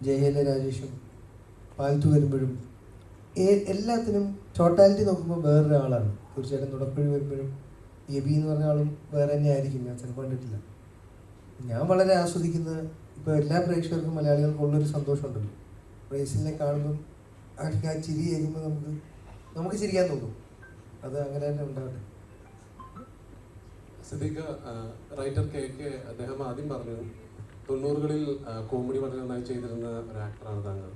ജയഹയിലെ രാജേഷും പാൽത്തു വരുമ്പോഴും എല്ലാത്തിനും ടോട്ടാലിറ്റി നോക്കുമ്പോൾ വേറൊരാളാണ്. തീർച്ചയായിട്ടും നുണക്കുഴി വരുമ്പോഴും എബി എന്ന് പറഞ്ഞ ആളും വേറെ തന്നെ ആയിരിക്കും. ഞാൻ സിനിമ കണ്ടിട്ടില്ല. ഞാൻ വളരെ ആസ്വദിക്കുന്ന, ഇപ്പോൾ എല്ലാ പ്രേക്ഷകർക്കും മലയാളികൾക്കും ഉള്ളൊരു സന്തോഷമുണ്ടല്ലോ, ബേസിലിനെ കാണുമ്പം ആ ചിരി കേൾക്കുമ്പോൾ നമുക്ക് ചിരിക്കാൻ തോന്നും. അത് അങ്ങനെ തന്നെ ഉണ്ടാവട്ടെ. സിദ്ദിഖ്, റൈറ്റർ KK അദ്ദേഹം ആദ്യം പറഞ്ഞു 90കളിൽ കോമഡി വളരെ നന്നായി ചെയ്തിരുന്ന ഒരു ആക്ടറാണ് താങ്കൾ.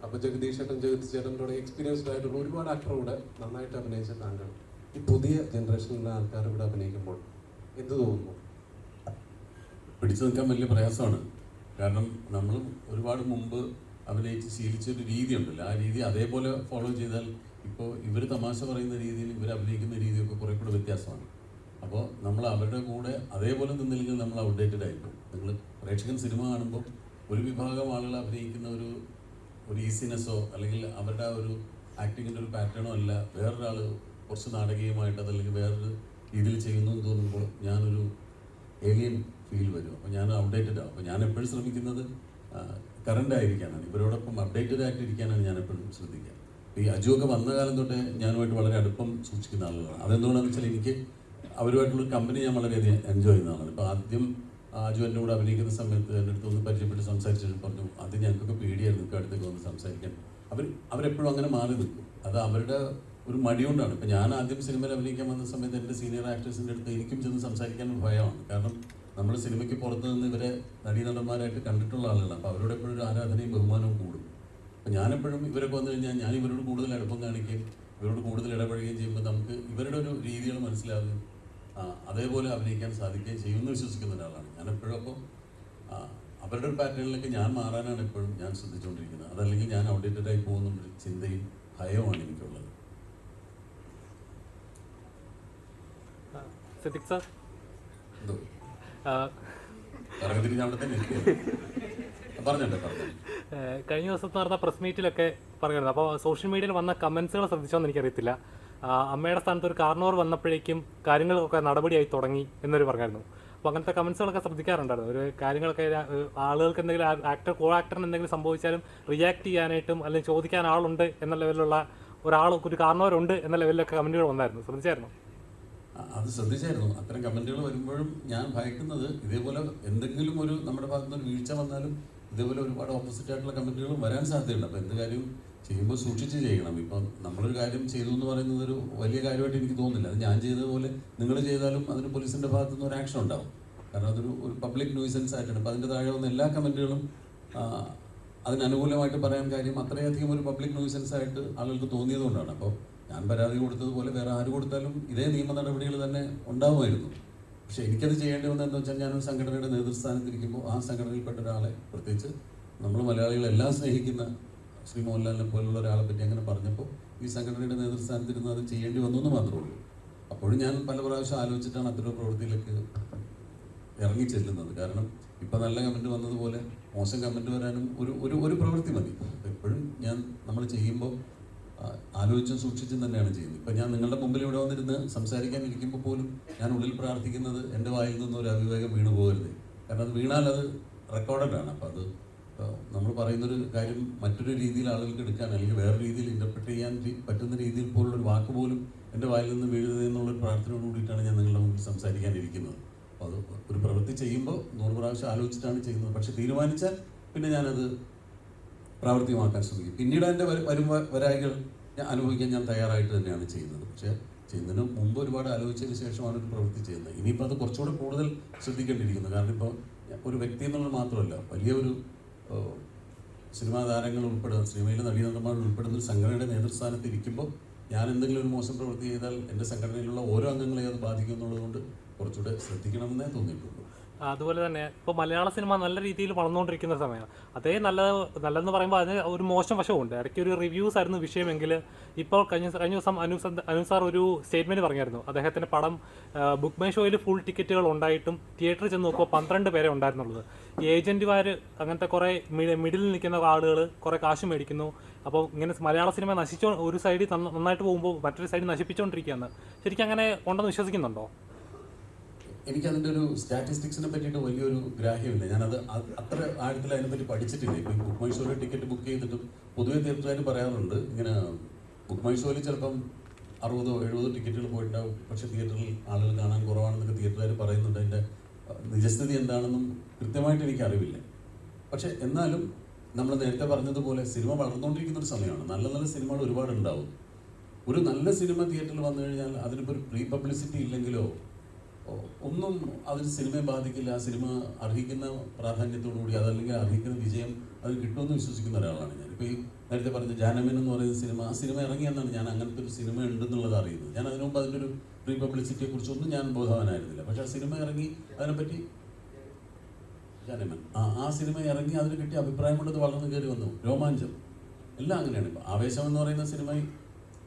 അപ്പോൾ ജഗദീഷ് ചേട്ടൻ്റെ എക്സ്പീരിയൻസ്ഡ് ആയിട്ടുള്ള ഒരുപാട് ആക്ടറുകൂടെ നന്നായിട്ട് അഭിനയിച്ച താങ്കൾ ഈ പുതിയ ജനറേഷനിലുള്ള ആൾക്കാരുടെ കൂടെ അഭിനയിക്കുമ്പോൾ എന്ത് തോന്നുന്നു? പിടിച്ചു നിൽക്കാൻ വലിയ പ്രയാസമാണ്. കാരണം നമ്മളും ഒരുപാട് മുമ്പ് അഭിനയിച്ച് ശീലിച്ചൊരു രീതി ഉണ്ടല്ലോ, ആ രീതി അതേപോലെ ഫോളോ ചെയ്താൽ ഇപ്പോൾ ഇവർ തമാശ പറയുന്ന രീതിയിൽ ഇവർ അഭിനയിക്കുന്ന രീതിയൊക്കെ കുറേ കൂടെ വ്യത്യാസമാണ്. അപ്പോൾ നമ്മൾ അവരുടെ കൂടെ അതേപോലെ നിന്നില്ലെങ്കിൽ നമ്മൾ ഔട്ട്ഡേറ്റഡ് ആയിരിക്കും. നിങ്ങൾ പ്രേക്ഷകൻ സിനിമ കാണുമ്പോൾ ഒരു വിഭാഗം ആളുകൾ അഭിനയിക്കുന്ന ഒരു ഈസിനെസ്സോ അല്ലെങ്കിൽ അവരുടെ ആ ഒരു ആക്ടിങ്ങിൻ്റെ ഒരു പാറ്റേണോ അല്ല വേറൊരാൾ കുറച്ച് നാടകീയമായിട്ട് അതല്ലെങ്കിൽ വേറൊരു രീതിയിൽ ചെയ്യുന്നു എന്ന് തോന്നുമ്പോൾ ഞാനൊരു ഏലിയൻ ഫീൽ വരും. അപ്പോൾ ഞാൻ ഔട്ട്ഡേറ്റഡ് ആവും. അപ്പോൾ ഞാൻ എപ്പോഴും ശ്രമിക്കുന്നത് കറണ്ട് ആയിരിക്കാനാണ്, ഇവരോടൊപ്പം അപ്ഡേറ്റഡ് ആയിട്ടിരിക്കാനാണ് ഞാൻ എപ്പോഴും ശ്രദ്ധിക്കുക. ഈ അജുവൊക്കെ വന്ന കാലം തൊട്ടേ ഞാനുമായിട്ട് വളരെ അടുപ്പം സൂക്ഷിക്കുന്ന ആളുകളാണ്. അതെന്തുകൊണ്ടാണെന്ന് വെച്ചാൽ എനിക്ക് അവരുമായിട്ടുള്ളൊരു കമ്പനി ഞാൻ വളരെയധികം എൻജോയ് ചെയ്യുന്നതാണ്. ഇപ്പോൾ ആദ്യം അജു എൻ്റെ കൂടെ അഭിനയിക്കുന്ന സമയത്ത് എൻ്റെ അടുത്ത് ഒന്ന് പരിചയപ്പെട്ട് സംസാരിച്ചിട്ട് പറഞ്ഞു, അത് ഞങ്ങൾക്കൊക്കെ പേടിയായിരുന്നു നിൽക്കുക അടുത്തേക്ക് വന്ന് സംസാരിക്കാൻ. അവരെപ്പോഴും അങ്ങനെ മാറി നിൽക്കും. അത് അവരുടെ ഒരു മടികൊണ്ടാണ്. ഇപ്പം ഞാൻ ആദ്യം സിനിമയിൽ അഭിനയിക്കാൻ വന്ന സമയത്ത് എൻ്റെ സീനിയർ ആക്ടേഴ്സിൻ്റെ അടുത്ത് എനിക്കും ചെന്ന് സംസാരിക്കാൻ ഭയമാണ്. കാരണം നമ്മൾ സിനിമയ്ക്ക് പുറത്ത് നിന്ന് ഇവരെ നടീനടന്മാരായിട്ട് കണ്ടിട്ടുള്ള ആളുകളാണ്. അപ്പോൾ അവരോട് എപ്പോഴും ഒരു ആരാധനയും ബഹുമാനവും കൂടും. അപ്പോൾ ഞാനെപ്പോഴും ഇവരൊക്കെ വന്നു കഴിഞ്ഞാൽ ഞാൻ ഇവരോട് കൂടുതൽ അടുപ്പം കാണിക്കുകയും ഇവരോട് കൂടുതൽ ഇടപഴകുകയും ചെയ്യുമ്പോൾ നമുക്ക് ഇവരുടെ ഒരു രീതികൾ മനസ്സിലാവുകയും അതേപോലെ അഭിനയിക്കാൻ സാധിക്കുകയും ചെയ്യുമെന്ന് വിശ്വസിക്കുന്ന ഒരാളാണ് ഞാനെപ്പോഴും. അപ്പോൾ അവരുടെ ഒരു പാറ്റേണിലേക്ക് ഞാൻ മാറാനാണ് എപ്പോഴും ഞാൻ ശ്രദ്ധിച്ചുകൊണ്ടിരിക്കുന്നത്. അതല്ലെങ്കിൽ ഞാൻ ഔട്ട്ഡേറ്റഡ് ആയി പോകുന്നൊരു ചിന്തയും ഭയവുമാണ് എനിക്കുള്ളത്. സിദ്ദിഖ് സാർ, കഴിഞ്ഞ ദിവസത്തെ നടന്ന പ്രസ് മീറ്റിലൊക്കെ പറയുന്നത്, അപ്പോൾ സോഷ്യൽ മീഡിയയിൽ വന്ന കമൻസുകൾ ശ്രദ്ധിച്ചോന്ന് എനിക്കറിയത്തില്ല. അമ്മയുടെ സ്ഥാനത്ത് ഒരു കാർണവർ വന്നപ്പോഴേക്കും കാര്യങ്ങളൊക്കെ നടപടിയായി തുടങ്ങി എന്നൊരു പറഞ്ഞായിരുന്നു. അപ്പോൾ അങ്ങനത്തെ കമൻസുകളൊക്കെ ശ്രദ്ധിക്കാറുണ്ടായിരുന്നു. ഒരു കാര്യങ്ങളൊക്കെ ആളുകൾക്ക് എന്തെങ്കിലും കോ ആക്ടറിന് എന്തെങ്കിലും സംഭവിച്ചാലും റിയാക്ട് ചെയ്യാനായിട്ടും അല്ലെങ്കിൽ ചോദിക്കാൻ ആളുണ്ട് എന്ന ലെവലിലുള്ള ഒരു കാർണവരുണ്ട് എന്ന ലെവലിലൊക്കെ കമൻറ്റുകൾ വന്നായിരുന്നു. ശ്രദ്ധിച്ചായിരുന്നു? അത് ശ്രദ്ധിച്ചായിരുന്നു. അത്തരം കമൻറ്റുകൾ വരുമ്പോഴും ഞാൻ ഭയക്കുന്നത് ഇതേപോലെ എന്തെങ്കിലും ഒരു നമ്മുടെ ഭാഗത്തുനിന്ന് ഒരു വീഴ്ച വന്നാലും ഇതേപോലെ ഒരുപാട് ഓപ്പോസിറ്റ് ആയിട്ടുള്ള കമൻറ്റുകളും വരാൻ സാധ്യതയുണ്ട്. അപ്പോൾ എന്ത് കാര്യം ചെയ്യുമ്പോൾ സൂക്ഷിച്ച് ചെയ്യണം. ഇപ്പം നമ്മളൊരു കാര്യം ചെയ്തു എന്ന് പറയുന്നത് ഒരു വലിയ കാര്യമായിട്ട് എനിക്ക് തോന്നുന്നില്ല. അത് ഞാൻ ചെയ്തതുപോലെ നിങ്ങൾ ചെയ്താലും അതിന് പോലീസിൻ്റെ ഭാഗത്തുനിന്ന് ഒരു ആക്ഷൻ ഉണ്ടാവും. കാരണം അതൊരു പബ്ലിക് ന്യൂസൻസ് ആയിട്ടാണ്. അപ്പോൾ അതിൻ്റെ താഴെ വന്ന എല്ലാ കമൻറ്റുകളും അതിനനുകൂലമായിട്ട് പറയാൻ കാര്യം അത്രയധികം ഒരു പബ്ലിക് ന്യൂസൻസ് ആയിട്ട് ആളുകൾക്ക് തോന്നിയതുകൊണ്ടാണ്. അപ്പോൾ ഞാൻ പരാതി കൊടുത്തതുപോലെ വേറെ ആര് കൊടുത്താലും ഇതേ നിയമ നടപടികൾ തന്നെ ഉണ്ടാവുമായിരുന്നു. പക്ഷേ എനിക്കത് ചെയ്യേണ്ടി വന്നത് എന്താ വെച്ചാൽ ഞാനൊരു സംഘടനയുടെ നേതൃസ്ഥാനത്തിരിക്കുമ്പോൾ ആ സംഘടനയിൽപ്പെട്ട ഒരാളെ, പ്രത്യേകിച്ച് നമ്മൾ മലയാളികളെല്ലാം സ്നേഹിക്കുന്ന ശ്രീ മോഹൻലാലിനെ പോലുള്ള ഒരാളെ പറ്റി അങ്ങനെ പറഞ്ഞപ്പോൾ ഈ സംഘടനയുടെ നേതൃസ്ഥാനത്തിരുന്ന് അത് ചെയ്യേണ്ടി വന്നു എന്ന് മാത്രമേ ഉള്ളൂ. അപ്പോഴും ഞാൻ പല പ്രാവശ്യം ആലോചിച്ചിട്ടാണ് അത്തരം പ്രവൃത്തിയിലേക്ക് ഇറങ്ങി ചെല്ലുന്നത്. കാരണം ഇപ്പം നല്ല കമൻറ്റ് വന്നതുപോലെ മോശം കമൻറ്റ് വരാനും ഒരു പ്രവൃത്തി മതി. എപ്പോഴും നമ്മൾ ചെയ്യുമ്പോൾ ആലോചിച്ചും സൂക്ഷിച്ചും തന്നെയാണ് ചെയ്യുന്നത്. ഇപ്പം ഞാൻ നിങ്ങളുടെ മുമ്പിൽ ഇവിടെ വന്നിരുന്ന് സംസാരിക്കാനിരിക്കുമ്പോൾ പോലും ഞാൻ ഉള്ളിൽ പ്രാർത്ഥിക്കുന്നത് എൻ്റെ വായിൽ നിന്നും ഒരു അവിവേകം വീണു പോകരുത്. കാരണം അത് വീണാൽ അത് റെക്കോർഡഡാണ്. അപ്പോൾ അത് നമ്മൾ പറയുന്നൊരു കാര്യം മറ്റൊരു രീതിയിൽ ആളുകൾക്ക് എടുക്കാൻ അല്ലെങ്കിൽ വേറെ രീതിയിൽ ഇൻ്റർപ്രറ്റ് ചെയ്യാൻ പറ്റുന്ന രീതിയിൽ പോലുള്ളൊരു വാക്ക് പോലും എൻ്റെ വായിൽ നിന്ന് വീഴുന്നത് എന്നുള്ളൊരു പ്രാർത്ഥനയോട് കൂടിയിട്ടാണ് ഞാൻ നിങ്ങളുടെ മുമ്പിൽ സംസാരിക്കാനിരിക്കുന്നത്. അപ്പോൾ അത് ഒരു പ്രവൃത്തി ചെയ്യുമ്പോൾ 100 പ്രാവശ്യം ആലോചിച്ചിട്ടാണ് ചെയ്യുന്നത്. പക്ഷെ തീരുമാനിച്ചാൽ പിന്നെ ഞാനത് പ്രാവർത്തികമാക്കാൻ ശ്രമിക്കും. പിന്നീട് എൻ്റെ വരായികൾ അനുഭവിക്കാൻ ഞാൻ തയ്യാറായിട്ട് തന്നെയാണ് ചെയ്യുന്നത്. പക്ഷേ ചെയ്യുന്നതിന് മുമ്പ് ഒരുപാട് ആലോചിച്ചതിന് ശേഷമാണ് ഒരു പ്രവൃത്തി ചെയ്യുന്നത്. ഇനിയിപ്പോൾ അത് കുറച്ചുകൂടെ കൂടുതൽ ശ്രദ്ധിക്കേണ്ടിയിരിക്കുന്നു. കാരണം ഇപ്പോൾ ഒരു വ്യക്തി എന്നുള്ളത് മാത്രമല്ല, വലിയൊരു സിനിമാ താരങ്ങൾ ഉൾപ്പെടുന്ന, സിനിമയിലെ നടീനടന്മാർ ഉൾപ്പെടുന്ന ഒരു സംഘടനയുടെ നേതൃസ്ഥാനത്ത് ഇരിക്കുമ്പോൾ ഞാൻ എന്തെങ്കിലും ഒരു മോശം പ്രവൃത്തി ചെയ്താൽ എൻ്റെ സംഘടനയിലുള്ള ഓരോ അംഗങ്ങളെയും അത് ബാധിക്കും എന്നുള്ളതുകൊണ്ട് കുറച്ചുകൂടെ ശ്രദ്ധിക്കണമെന്നേ തോന്നിയിട്ടുള്ളൂ. അതുപോലെ തന്നെ ഇപ്പോൾ മലയാള സിനിമ നല്ല രീതിയിൽ വളർന്നുകൊണ്ടിരിക്കുന്ന സമയമാണ്. അതേ നല്ലതെന്ന് പറയുമ്പോൾ അതിന് ഒരു മോശം വശമുണ്ട്. ഇടയ്ക്ക് ഒരു റിവ്യൂസ് ആയിരുന്നു വിഷയമെങ്കിൽ ഇപ്പോൾ കഴിഞ്ഞ ദിവസം അനൂപ് സാർ ഒരു സ്റ്റേറ്റ്മെൻറ്റ് പറഞ്ഞായിരുന്നു. അദ്ദേഹത്തിൻ്റെ പടം ബുക്ക് മൈ ഷോയിൽ ഫുൾ ടിക്കറ്റുകൾ ഉണ്ടായിട്ടും തിയേറ്ററിൽ ചെന്ന് നോക്കുമ്പോൾ 12 പേരെ ഉണ്ടായിരുന്നുള്ളത്. ഏജൻറ്റുമാർ അങ്ങനത്തെ കുറേ മിഡിലിൽ നിൽക്കുന്ന ആളുകൾ കുറേ കാശ് മേടിക്കുന്നു. അപ്പോൾ ഇങ്ങനെ മലയാള സിനിമ ഒരു സൈഡിൽ നന്നായിട്ട് പോകുമ്പോൾ മറ്റൊരു സൈഡിൽ നശിപ്പിച്ചുകൊണ്ടിരിക്കുകയാണ്. ശരിക്കും അങ്ങനെ ഉണ്ടെന്ന് വിശ്വസിക്കുന്നുണ്ടോ? എനിക്കതിൻ്റെ ഒരു സ്റ്റാറ്റിസ്റ്റിക്സിനെ പറ്റിയിട്ട് വലിയൊരു ഗ്രാഹ്യമില്ല. ഞാനത് അത്ര ആഴത്തിൽ അതിനെപ്പറ്റി പഠിച്ചിട്ടില്ല. ഇപ്പോൾ ഈ ബുക്ക് മൈ ഷോയിൽ ടിക്കറ്റ് ബുക്ക് ചെയ്തിട്ടും പൊതുവെ തിയേറ്ററുകാർ പറയാറുണ്ട് ഇങ്ങനെ ബുക്ക് മൈ ഷോയിൽ ചിലപ്പം 60-70 ടിക്കറ്റുകൾ പോയിട്ടുണ്ടാവും, പക്ഷേ തിയേറ്ററിൽ ആളുകൾ കാണാൻ കുറവാണെന്നൊക്കെ തിയേറ്ററുകാർ പറയുന്നുണ്ട്. അതിൻ്റെ നിജസ്ഥിതി എന്താണെന്നും കൃത്യമായിട്ട് എനിക്ക് അറിവില്ല. പക്ഷേ എന്നാലും നമ്മൾ നേരത്തെ പറഞ്ഞതുപോലെ സിനിമ വളർന്നുകൊണ്ടിരിക്കുന്ന ഒരു സമയമാണ്. നല്ല നല്ല സിനിമകൾ ഒരുപാട് ഉണ്ടാവും. ഒരു നല്ല സിനിമ തിയേറ്ററിൽ വന്നു കഴിഞ്ഞാൽ അതിനിപ്പോൾ ഒരു പ്രീ പബ്ലിസിറ്റി ഇല്ലെങ്കിലോ ഒന്നും അതിന് സിനിമയെ ബാധിക്കില്ല. ആ സിനിമ അർഹിക്കുന്ന പ്രാധാന്യത്തോടുകൂടി അതല്ലെങ്കിൽ അർഹിക്കുന്ന വിജയം അത് കിട്ടുമെന്ന് വിശ്വസിക്കുന്ന ഒരാളാണ് ഞാൻ. ഇപ്പോൾ ഈ നേരത്തെ പറഞ്ഞ ജാനമൻ എന്ന് പറയുന്ന സിനിമ, ആ സിനിമ ഇറങ്ങിയെന്നാണ് ഞാൻ അങ്ങനത്തെ ഒരു സിനിമ ഉണ്ടെന്നുള്ളത് അറിയുന്നത്. ഞാൻ അതിനു മുമ്പ് അതിൻ്റെ ഒരു പ്രീ പബ്ലിസിറ്റിയെ കുറിച്ചൊന്നും ഞാൻ ബോധവാനായിരുന്നില്ല. പക്ഷേ ആ സിനിമ ഇറങ്ങി അതിനെപ്പറ്റി ജാനമൻ ആ സിനിമ ഇറങ്ങി അതിന് കിട്ടിയ അഭിപ്രായം കൊണ്ടത് വളർന്നു കയറി വന്നു. രോമാഞ്ചം എല്ലാം അങ്ങനെയാണ്. ഇപ്പോൾ ആവേശം എന്ന് പറയുന്ന സിനിമ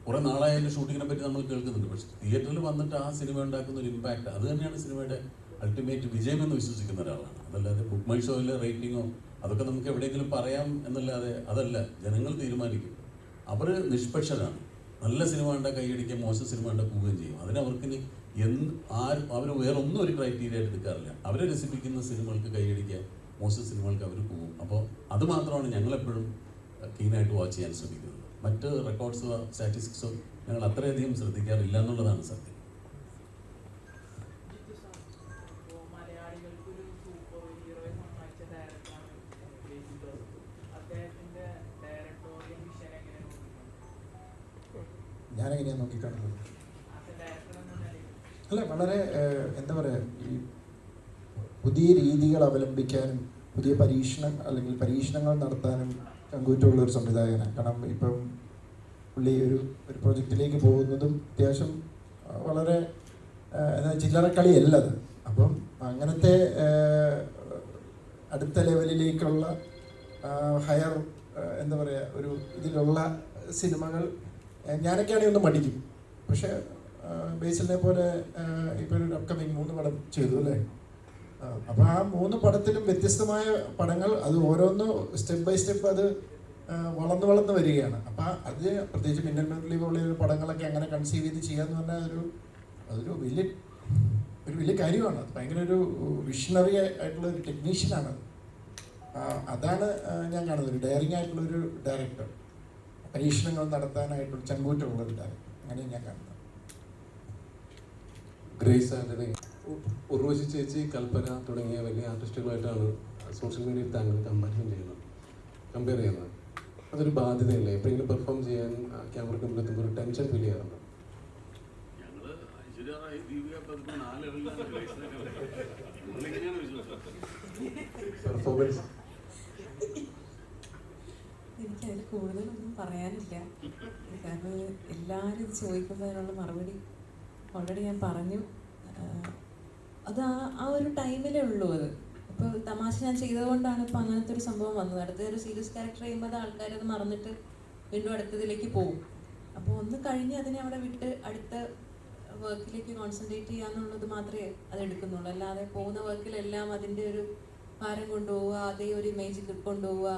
കുറേ നാളായ അതിൻ്റെ ഷൂട്ടിങ്ങിനെ പറ്റി നമ്മൾ കേൾക്കുന്നുണ്ട്. പക്ഷേ തിയേറ്ററിൽ വന്നിട്ട് ആ സിനിമ ഉണ്ടാക്കുന്ന ഒരു ഇമ്പാക്റ്റ് അത് തന്നെയാണ് സിനിമയുടെ അൾട്ടിമേറ്റ് വിജയമെന്ന് വിശ്വസിക്കുന്ന ഒരാളാണ്. അതല്ലാതെ ബുക്ക് മൈ ഷോയിലെ റേറ്റിങ്ങോ അതൊക്കെ നമുക്ക് എവിടെയെങ്കിലും പറയാം എന്നല്ലാതെ അതല്ല. ജനങ്ങൾ തീരുമാനിക്കും. അവർ നിഷ്പക്ഷരാണ്. നല്ല സിനിമ കണ്ട കൈയടിക്കുക, മോശം സിനിമ കണ്ട പോവുകയും ചെയ്യും. അതിനവർക്കിനി അവർ വേറൊന്നും ഒരു ക്രൈറ്റീരിയ ആയിട്ട് എടുക്കാറില്ല. അവരെ രസിപ്പിക്കുന്ന സിനിമകൾക്ക് കൈയടിക്കുക, മോശം സിനിമകൾക്ക് അവർ പോകും. അപ്പോൾ അത് മാത്രമാണ് ഞങ്ങളെപ്പോഴും കീനായിട്ട് വാച്ച് ചെയ്യാൻ ശ്രമിക്കുന്നത്. മറ്റ് റെക്കോർഡ്സോ സ്റ്റാറ്റിസ്റ്റിക്സോ ഞങ്ങൾ അത്രയധികം ശ്രദ്ധിക്കാറില്ല എന്നുള്ളതാണ് സത്യം. ഞാനെങ്ങനെയാണ് നോക്കിക്കാണുന്നത്? അല്ല, വളരെ എന്താ പറയുക, ഈ പുതിയ രീതികൾ അവലംബിക്കാനും പുതിയ പരീക്ഷണങ്ങൾ നടത്താനും ചങ്കൂറ്റമുള്ള ഒരു സംവിധായകനാണ്. കാരണം ഇപ്പം പുള്ളി ഒരു പ്രൊജക്റ്റിലേക്ക് പോകുന്നതും അത്യാവശ്യം വളരെ ചില്ലറക്കളിയല്ല അത്. അപ്പം അങ്ങനത്തെ അടുത്ത ലെവലിലേക്കുള്ള ഹയർ എന്താ പറയുക ഒരു ഇതിലുള്ള സിനിമകൾ ഞാനൊക്കെയാണെങ്കിൽ ഒന്ന് മടിക്കും. പക്ഷേ ബേസിലിനെ പോലെ ഇപ്പോൾ ഒരു അപ്കമിങ് 3 പടം ചെയ്തു അല്ലേ? അപ്പോൾ ആ 3 പടത്തിലും വ്യത്യസ്തമായ പടങ്ങൾ, അത് ഓരോന്നും സ്റ്റെപ്പ് ബൈ സ്റ്റെപ്പ് അത് വളർന്നു വരികയാണ്. അപ്പം അത് പ്രത്യേകിച്ച് മിന്നൽ മുരളി പോലെയുള്ള പടങ്ങളൊക്കെ അങ്ങനെ കൺസീവ് ചെയ്ത് ചെയ്യാന്ന് പറഞ്ഞാൽ അതൊരു വലിയ കാര്യമാണ്. അത് ഭയങ്കര ഒരു വിഷണറി ആയിട്ടുള്ള ഒരു ടെക്നീഷ്യനാണ്. അതാണ് ഞാൻ കാണുന്നത്. ഒരു ഡയറിങ് ആയിട്ടുള്ളൊരു ഡയറക്ടർ, പരീക്ഷണങ്ങൾ നടത്താനായിട്ടുള്ള ചങ്കൂറ്റമുള്ളൊരു ഡയറക്ടർ, അങ്ങനെ ഞാൻ കാണുന്നത്. ഗ്രേസ് ആന്റണി, ഉർവശി ചേച്ചി, കൽപ്പന തുടങ്ങിയ വലിയ ആർട്ടിസ്റ്റുകളായിട്ടാണ് സോഷ്യൽ മീഡിയയിൽ താങ്കൾ കമ്പയർ ചെയ്യുന്നത്. അതൊരു ബാധ്യതയല്ലേ? എപ്പോഴെങ്കിലും പെർഫോം ചെയ്യാൻ ക്യാമറയ്ക്ക് മുന്നിൽ എത്തുമ്പോൾ ഒരു ടെൻഷൻ ഫീൽ ചെയ്യാറുണ്ട്? പെർഫോമൻസ് എനിക്കതിൽ കൂടുതലൊന്നും പറയാനില്ല. കാരണം എല്ലാവരും ഇത് ചോദിക്കുമ്പോൾ അതിനുള്ള മറുപടി ഓൾറെഡി ഞാൻ പറഞ്ഞു. അത് ആ ഒരു ടൈമിലേ ഉള്ളൂ. അത് ഇപ്പോൾ തമാശ ഞാൻ ചെയ്തതുകൊണ്ടാണ് ഇപ്പോൾ അങ്ങനത്തെ ഒരു സംഭവം വന്നത്. അടുത്തൊരു സീരിയസ് ക്യാരക്ടർ ചെയ്യുമ്പോൾ അത് ആൾക്കാരത് മറന്നിട്ട് വീണ്ടും അടുത്തതിലേക്ക് പോകും. അപ്പോൾ ഒന്ന് കഴിഞ്ഞ് അതിനെ അവിടെ വിട്ട് അടുത്ത വർക്കിലേക്ക് കോൺസെൻട്രേറ്റ് ചെയ്യാന്നുള്ളത് മാത്രമേ അത് എടുക്കുന്നുള്ളൂ. അല്ലാതെ പോകുന്ന വർക്കിലെല്ലാം അതിൻ്റെ ഒരു ഭാരം കൊണ്ടുപോവുക, അതേ ഒരു ഇമേജ് കൊണ്ടുപോവുക,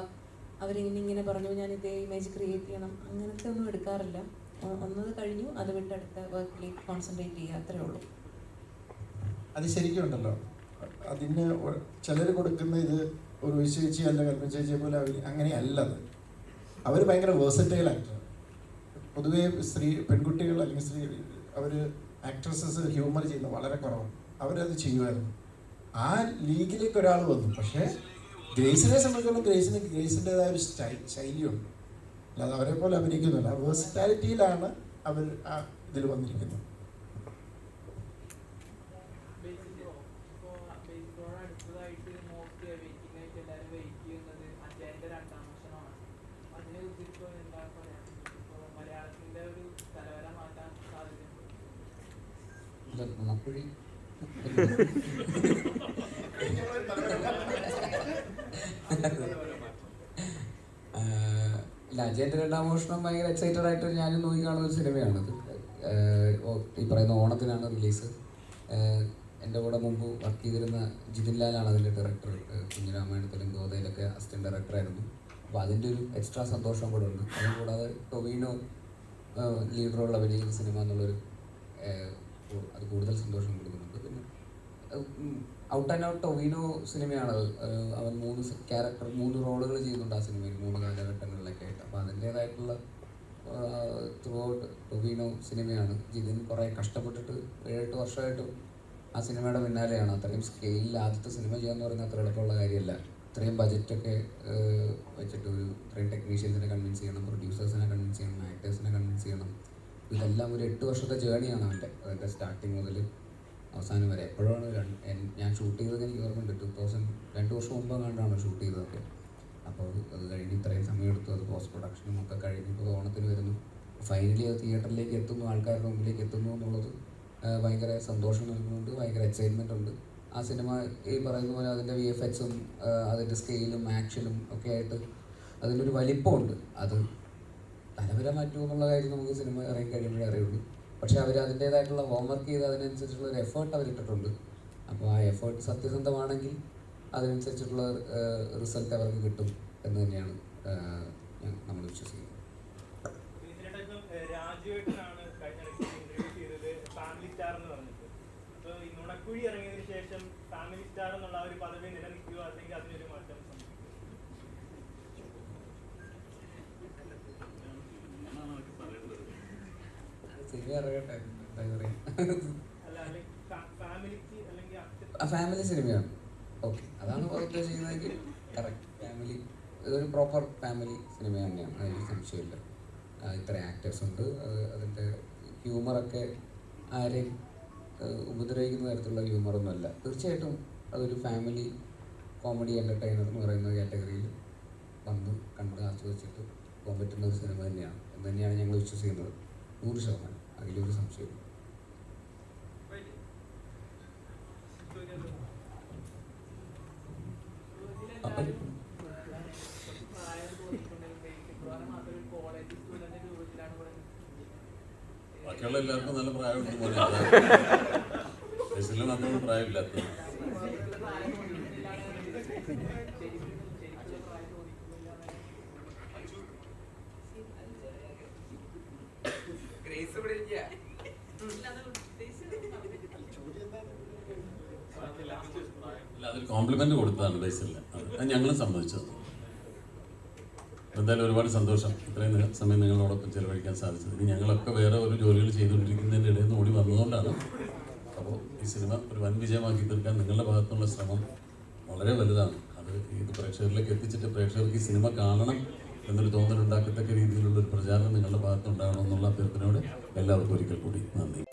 അവരിങ്ങനെ പറഞ്ഞു ഞാൻ ഇതേ ഇമേജ് ക്രിയേറ്റ് ചെയ്യണം, അങ്ങനത്തെ ഒന്നും എടുക്കാറില്ല. ഒന്നത് കഴിഞ്ഞു അത് വിട്ട് അടുത്ത വർക്കിലേക്ക് കോൺസെൻട്രേറ്റ് ചെയ്യുക, അത്രേ ഉള്ളൂ. അത് ശരിക്കും ഉണ്ടല്ലോ, അതിന് ചിലർ കൊടുക്കുന്ന ഇത് ഒരു ചേച്ചി അല്ല കൽപ്പന ചേച്ചിയെ പോലെ അവർ അങ്ങനെയല്ലത്. അവർ ഭയങ്കര വേഴ്സറ്റൈൽ ആക്ടർ. പൊതുവേ പെൺകുട്ടികൾ അല്ലെങ്കിൽ അവർ ആക്ട്രസസ് ഹ്യൂമർ ചെയ്യുന്നത് വളരെ കുറവാണ്. അവരത് ചെയ്യുമായിരുന്നു. ആ ലീഗിലേക്ക് ഒരാൾ വന്നു. പക്ഷേ ഗ്രേസിനെ സംബന്ധിച്ചിടത്തോളം ഗ്രേസിൻ്റെതായ ഒരു ശൈലിയുണ്ട്. അല്ലാതെ അവരെ പോലെ അഭിനയിക്കുന്നില്ല. ആ വേഴ്സറ്റാലിറ്റിയിലാണ് അവർ ആ ഇതിൽ വന്നിരിക്കുന്നത്. നുണക്കുഴി അജയൻ്റെ രണ്ടാം മോഷണം ഭയങ്കര എക്സൈറ്റഡ് ആയിട്ട് ഞാനും നോക്കി കാണുന്ന ഒരു സിനിമയാണത്. ഈ പറയുന്ന ഓണത്തിനാണ് റിലീസ്. എൻ്റെ കൂടെ മുമ്പ് വർക്ക് ചെയ്തിരുന്ന ജിതിൻ ലാലാണ് അതിൻ്റെ ഡയറക്ടർ. കുഞ്ഞിരാമായണത്തിലും ഗോതയിലൊക്കെ അസിസ്റ്റൻറ്റ് ഡയറക്ടറായിരുന്നു. അപ്പോൾ അതിൻ്റെ ഒരു എക്സ്ട്രാ സന്തോഷം കൂടെ ഉണ്ട്. അതുകൂടാതെ ടൊവിനോ ലീഡ് റോൾ അഭിനയിക്കുന്ന സിനിമ എന്നുള്ളൊരു അത് കൂടുതൽ സന്തോഷം കൊടുക്കുന്നുണ്ട്. പിന്നെ ഔട്ട് ആൻഡ് ഔട്ട് ടൊവിനോ സിനിമയാണത്. അവൻ 3 റോളുകൾ ചെയ്യുന്നുണ്ട് ആ സിനിമയിൽ 3 കാലഘട്ടങ്ങളിലൊക്കെ ആയിട്ട്. അപ്പോൾ അതിൻ്റേതായിട്ടുള്ള ത്രൂ ഔട്ട് ടൊവിനോ സിനിമയാണ്. ജിതിൻ കുറേ കഷ്ടപ്പെട്ടിട്ട് 7-8 വർഷമായിട്ട് ആ സിനിമയുടെ പിന്നാലെയാണ്. അത്രയും സ്കെയിലിൽ ആദ്യത്തെ സിനിമ ചെയ്യാന്ന് പറഞ്ഞാൽ അത്ര എളുപ്പമുള്ള കാര്യമല്ല. ഇത്രയും ബജറ്റൊക്കെ വെച്ചിട്ട് ഇത്രയും ടെക്നീഷ്യൻസിനെ കൺവിൻസ് ചെയ്യണം, പ്രൊഡ്യൂസേഴ്സിനെ കൺവിൻസ് ചെയ്യണം, ആക്ടേഴ്സിനെ കൺവിൻസ് ചെയ്യണം. ഇതെല്ലാം ഒരു 8 വർഷത്തെ ജേണിയാണ് അവൻ്റെ സ്റ്റാർട്ടിങ് മുതൽ അവസാനം വരെ. എപ്പോഴാണ് ഞാൻ ഷൂട്ട് ചെയ്തത് എനിക്ക് ഓർമ്മയുണ്ട്. 2 വർഷം മുമ്പ് കണ്ടാണ് ഷൂട്ട് ചെയ്തതൊക്കെ. അപ്പോൾ അത് കഴിഞ്ഞ് ഇത്രയും സമയം എടുത്തു. അത് പോസ്റ്റ് പ്രൊഡക്ഷനും ഒക്കെ കഴിഞ്ഞ് ഇപ്പോൾ ഓണത്തിന് വരുന്നു. ഫൈനലി അത് തിയേറ്ററിലേക്ക് എത്തുന്നു, ആൾക്കാരുടെ മുമ്പിലേക്ക് എത്തുന്നു എന്നുള്ളത് ഭയങ്കര സന്തോഷം നൽകുന്നുണ്ട്. ഭയങ്കര എക്സൈറ്റ്മെൻ്റ് ഉണ്ട്. ആ സിനിമ ഈ പറയുന്ന പോലെ അതിൻ്റെ VFXും അതിൻ്റെ സ്കെയിലും ആക്ഷനും ഒക്കെ ആയിട്ട് അതിനൊരു വലിപ്പമുണ്ട്. അത് തലവര മാറ്റുമോ എന്നുള്ള കാര്യം നമുക്ക് സിനിമ ഇറങ്ങി കഴിയുമ്പോഴേ അറിയുള്ളൂ. പക്ഷേ അവർ അതിൻ്റേതായിട്ടുള്ള ഹോംവർക്ക് ചെയ്ത് അതിനനുസരിച്ചുള്ള ഒരു എഫേർട്ട് അവരിട്ടിട്ടുണ്ട്. അപ്പോൾ ആ എഫേർട്ട് സത്യസന്ധമാണെങ്കിൽ അതിനനുസരിച്ചിട്ടുള്ള റിസൾട്ട് അവർക്ക് കിട്ടും എന്ന് തന്നെയാണ് നമ്മൾ വിശ്വസിക്കുന്നത്. നുണക്കുഴി ഇറങ്ങിയതിനു ശേഷം ഫാമിലി സ്റ്റാർ എന്നുള്ള ഒരു പദവി നിലനിൽക്കുക, അല്ലെങ്കിൽ അതിനൊരു മാറ്റം ഫാമിലി സിനിമയാണ്. ഓക്കെ, അതാണ് ഉദ്ദേശിക്കുന്നതെങ്കിൽ കറക്റ്റ്. ഫാമിലി ഇതൊരു പ്രോപ്പർ ഫാമിലി സിനിമ തന്നെയാണ്, അതിൽ സംശയമില്ല. ഇത്ര ആക്ടേഴ്സ് ഉണ്ട്. അതിൻ്റെ ഹ്യൂമറൊക്കെ ആരെയും ഉപദ്രവിക്കുന്ന തരത്തിലുള്ള ഹ്യൂമറൊന്നുമല്ല. തീർച്ചയായിട്ടും അതൊരു ഫാമിലി കോമഡി എൻ്റർടൈനർ എന്ന് പറയുന്ന കാറ്റഗറിയിൽ വന്ന് കണ്ട് ആസ്വദിച്ചിട്ട് പോകാൻ പറ്റുന്ന ഒരു സിനിമ തന്നെയാണ് എന്ന് തന്നെയാണ് ഞങ്ങൾ വിശ്വസിക്കുന്നത്. 100%. അതിലൊരു സംശയമില്ല. ബാക്കിയുള്ള എല്ലാവർക്കും നല്ല പ്രായമുണ്ട് പോലെ ബേസിലും അത്ര പ്രായമില്ലാത്ത. അതിൽ കോംപ്ലിമെന്റ് കൊടുത്തതാണ് ബേസിൽ. അത് ഞങ്ങളും സമ്മതിച്ചത്. എന്തായാലും ഒരുപാട് സന്തോഷം ഇത്രയും സമയം നിങ്ങളോടൊപ്പം ചെലവഴിക്കാൻ സാധിച്ചത്. ഇനി ഞങ്ങളൊക്കെ വേറെ ഒരു ജോലികൾ ചെയ്തുകൊണ്ടിരിക്കുന്നതിൻ്റെ ഇടയിൽ നിന്ന് ഓടി വന്നതുകൊണ്ടാണ്. അപ്പോൾ ഈ സിനിമ ഒരു വൻ വിജയമാക്കി തീർക്കാൻ നിങ്ങളുടെ ഭാഗത്തുള്ള ശ്രമം വളരെ വലുതാണ്. അത് ഇത് പ്രേക്ഷകരിലേക്ക് എത്തിച്ചിട്ട് പ്രേക്ഷകർക്ക് ഈ സിനിമ കാണണം എന്നൊരു തോന്നലുണ്ടാക്കത്തക്ക രീതിയിലുള്ളൊരു പ്രചാരണം നിങ്ങളുടെ ഭാഗത്തുണ്ടാകണം എന്നുള്ള അഭ്യർത്ഥനയോട് എല്ലാവർക്കും ഒരിക്കൽ കൂടി നന്ദി.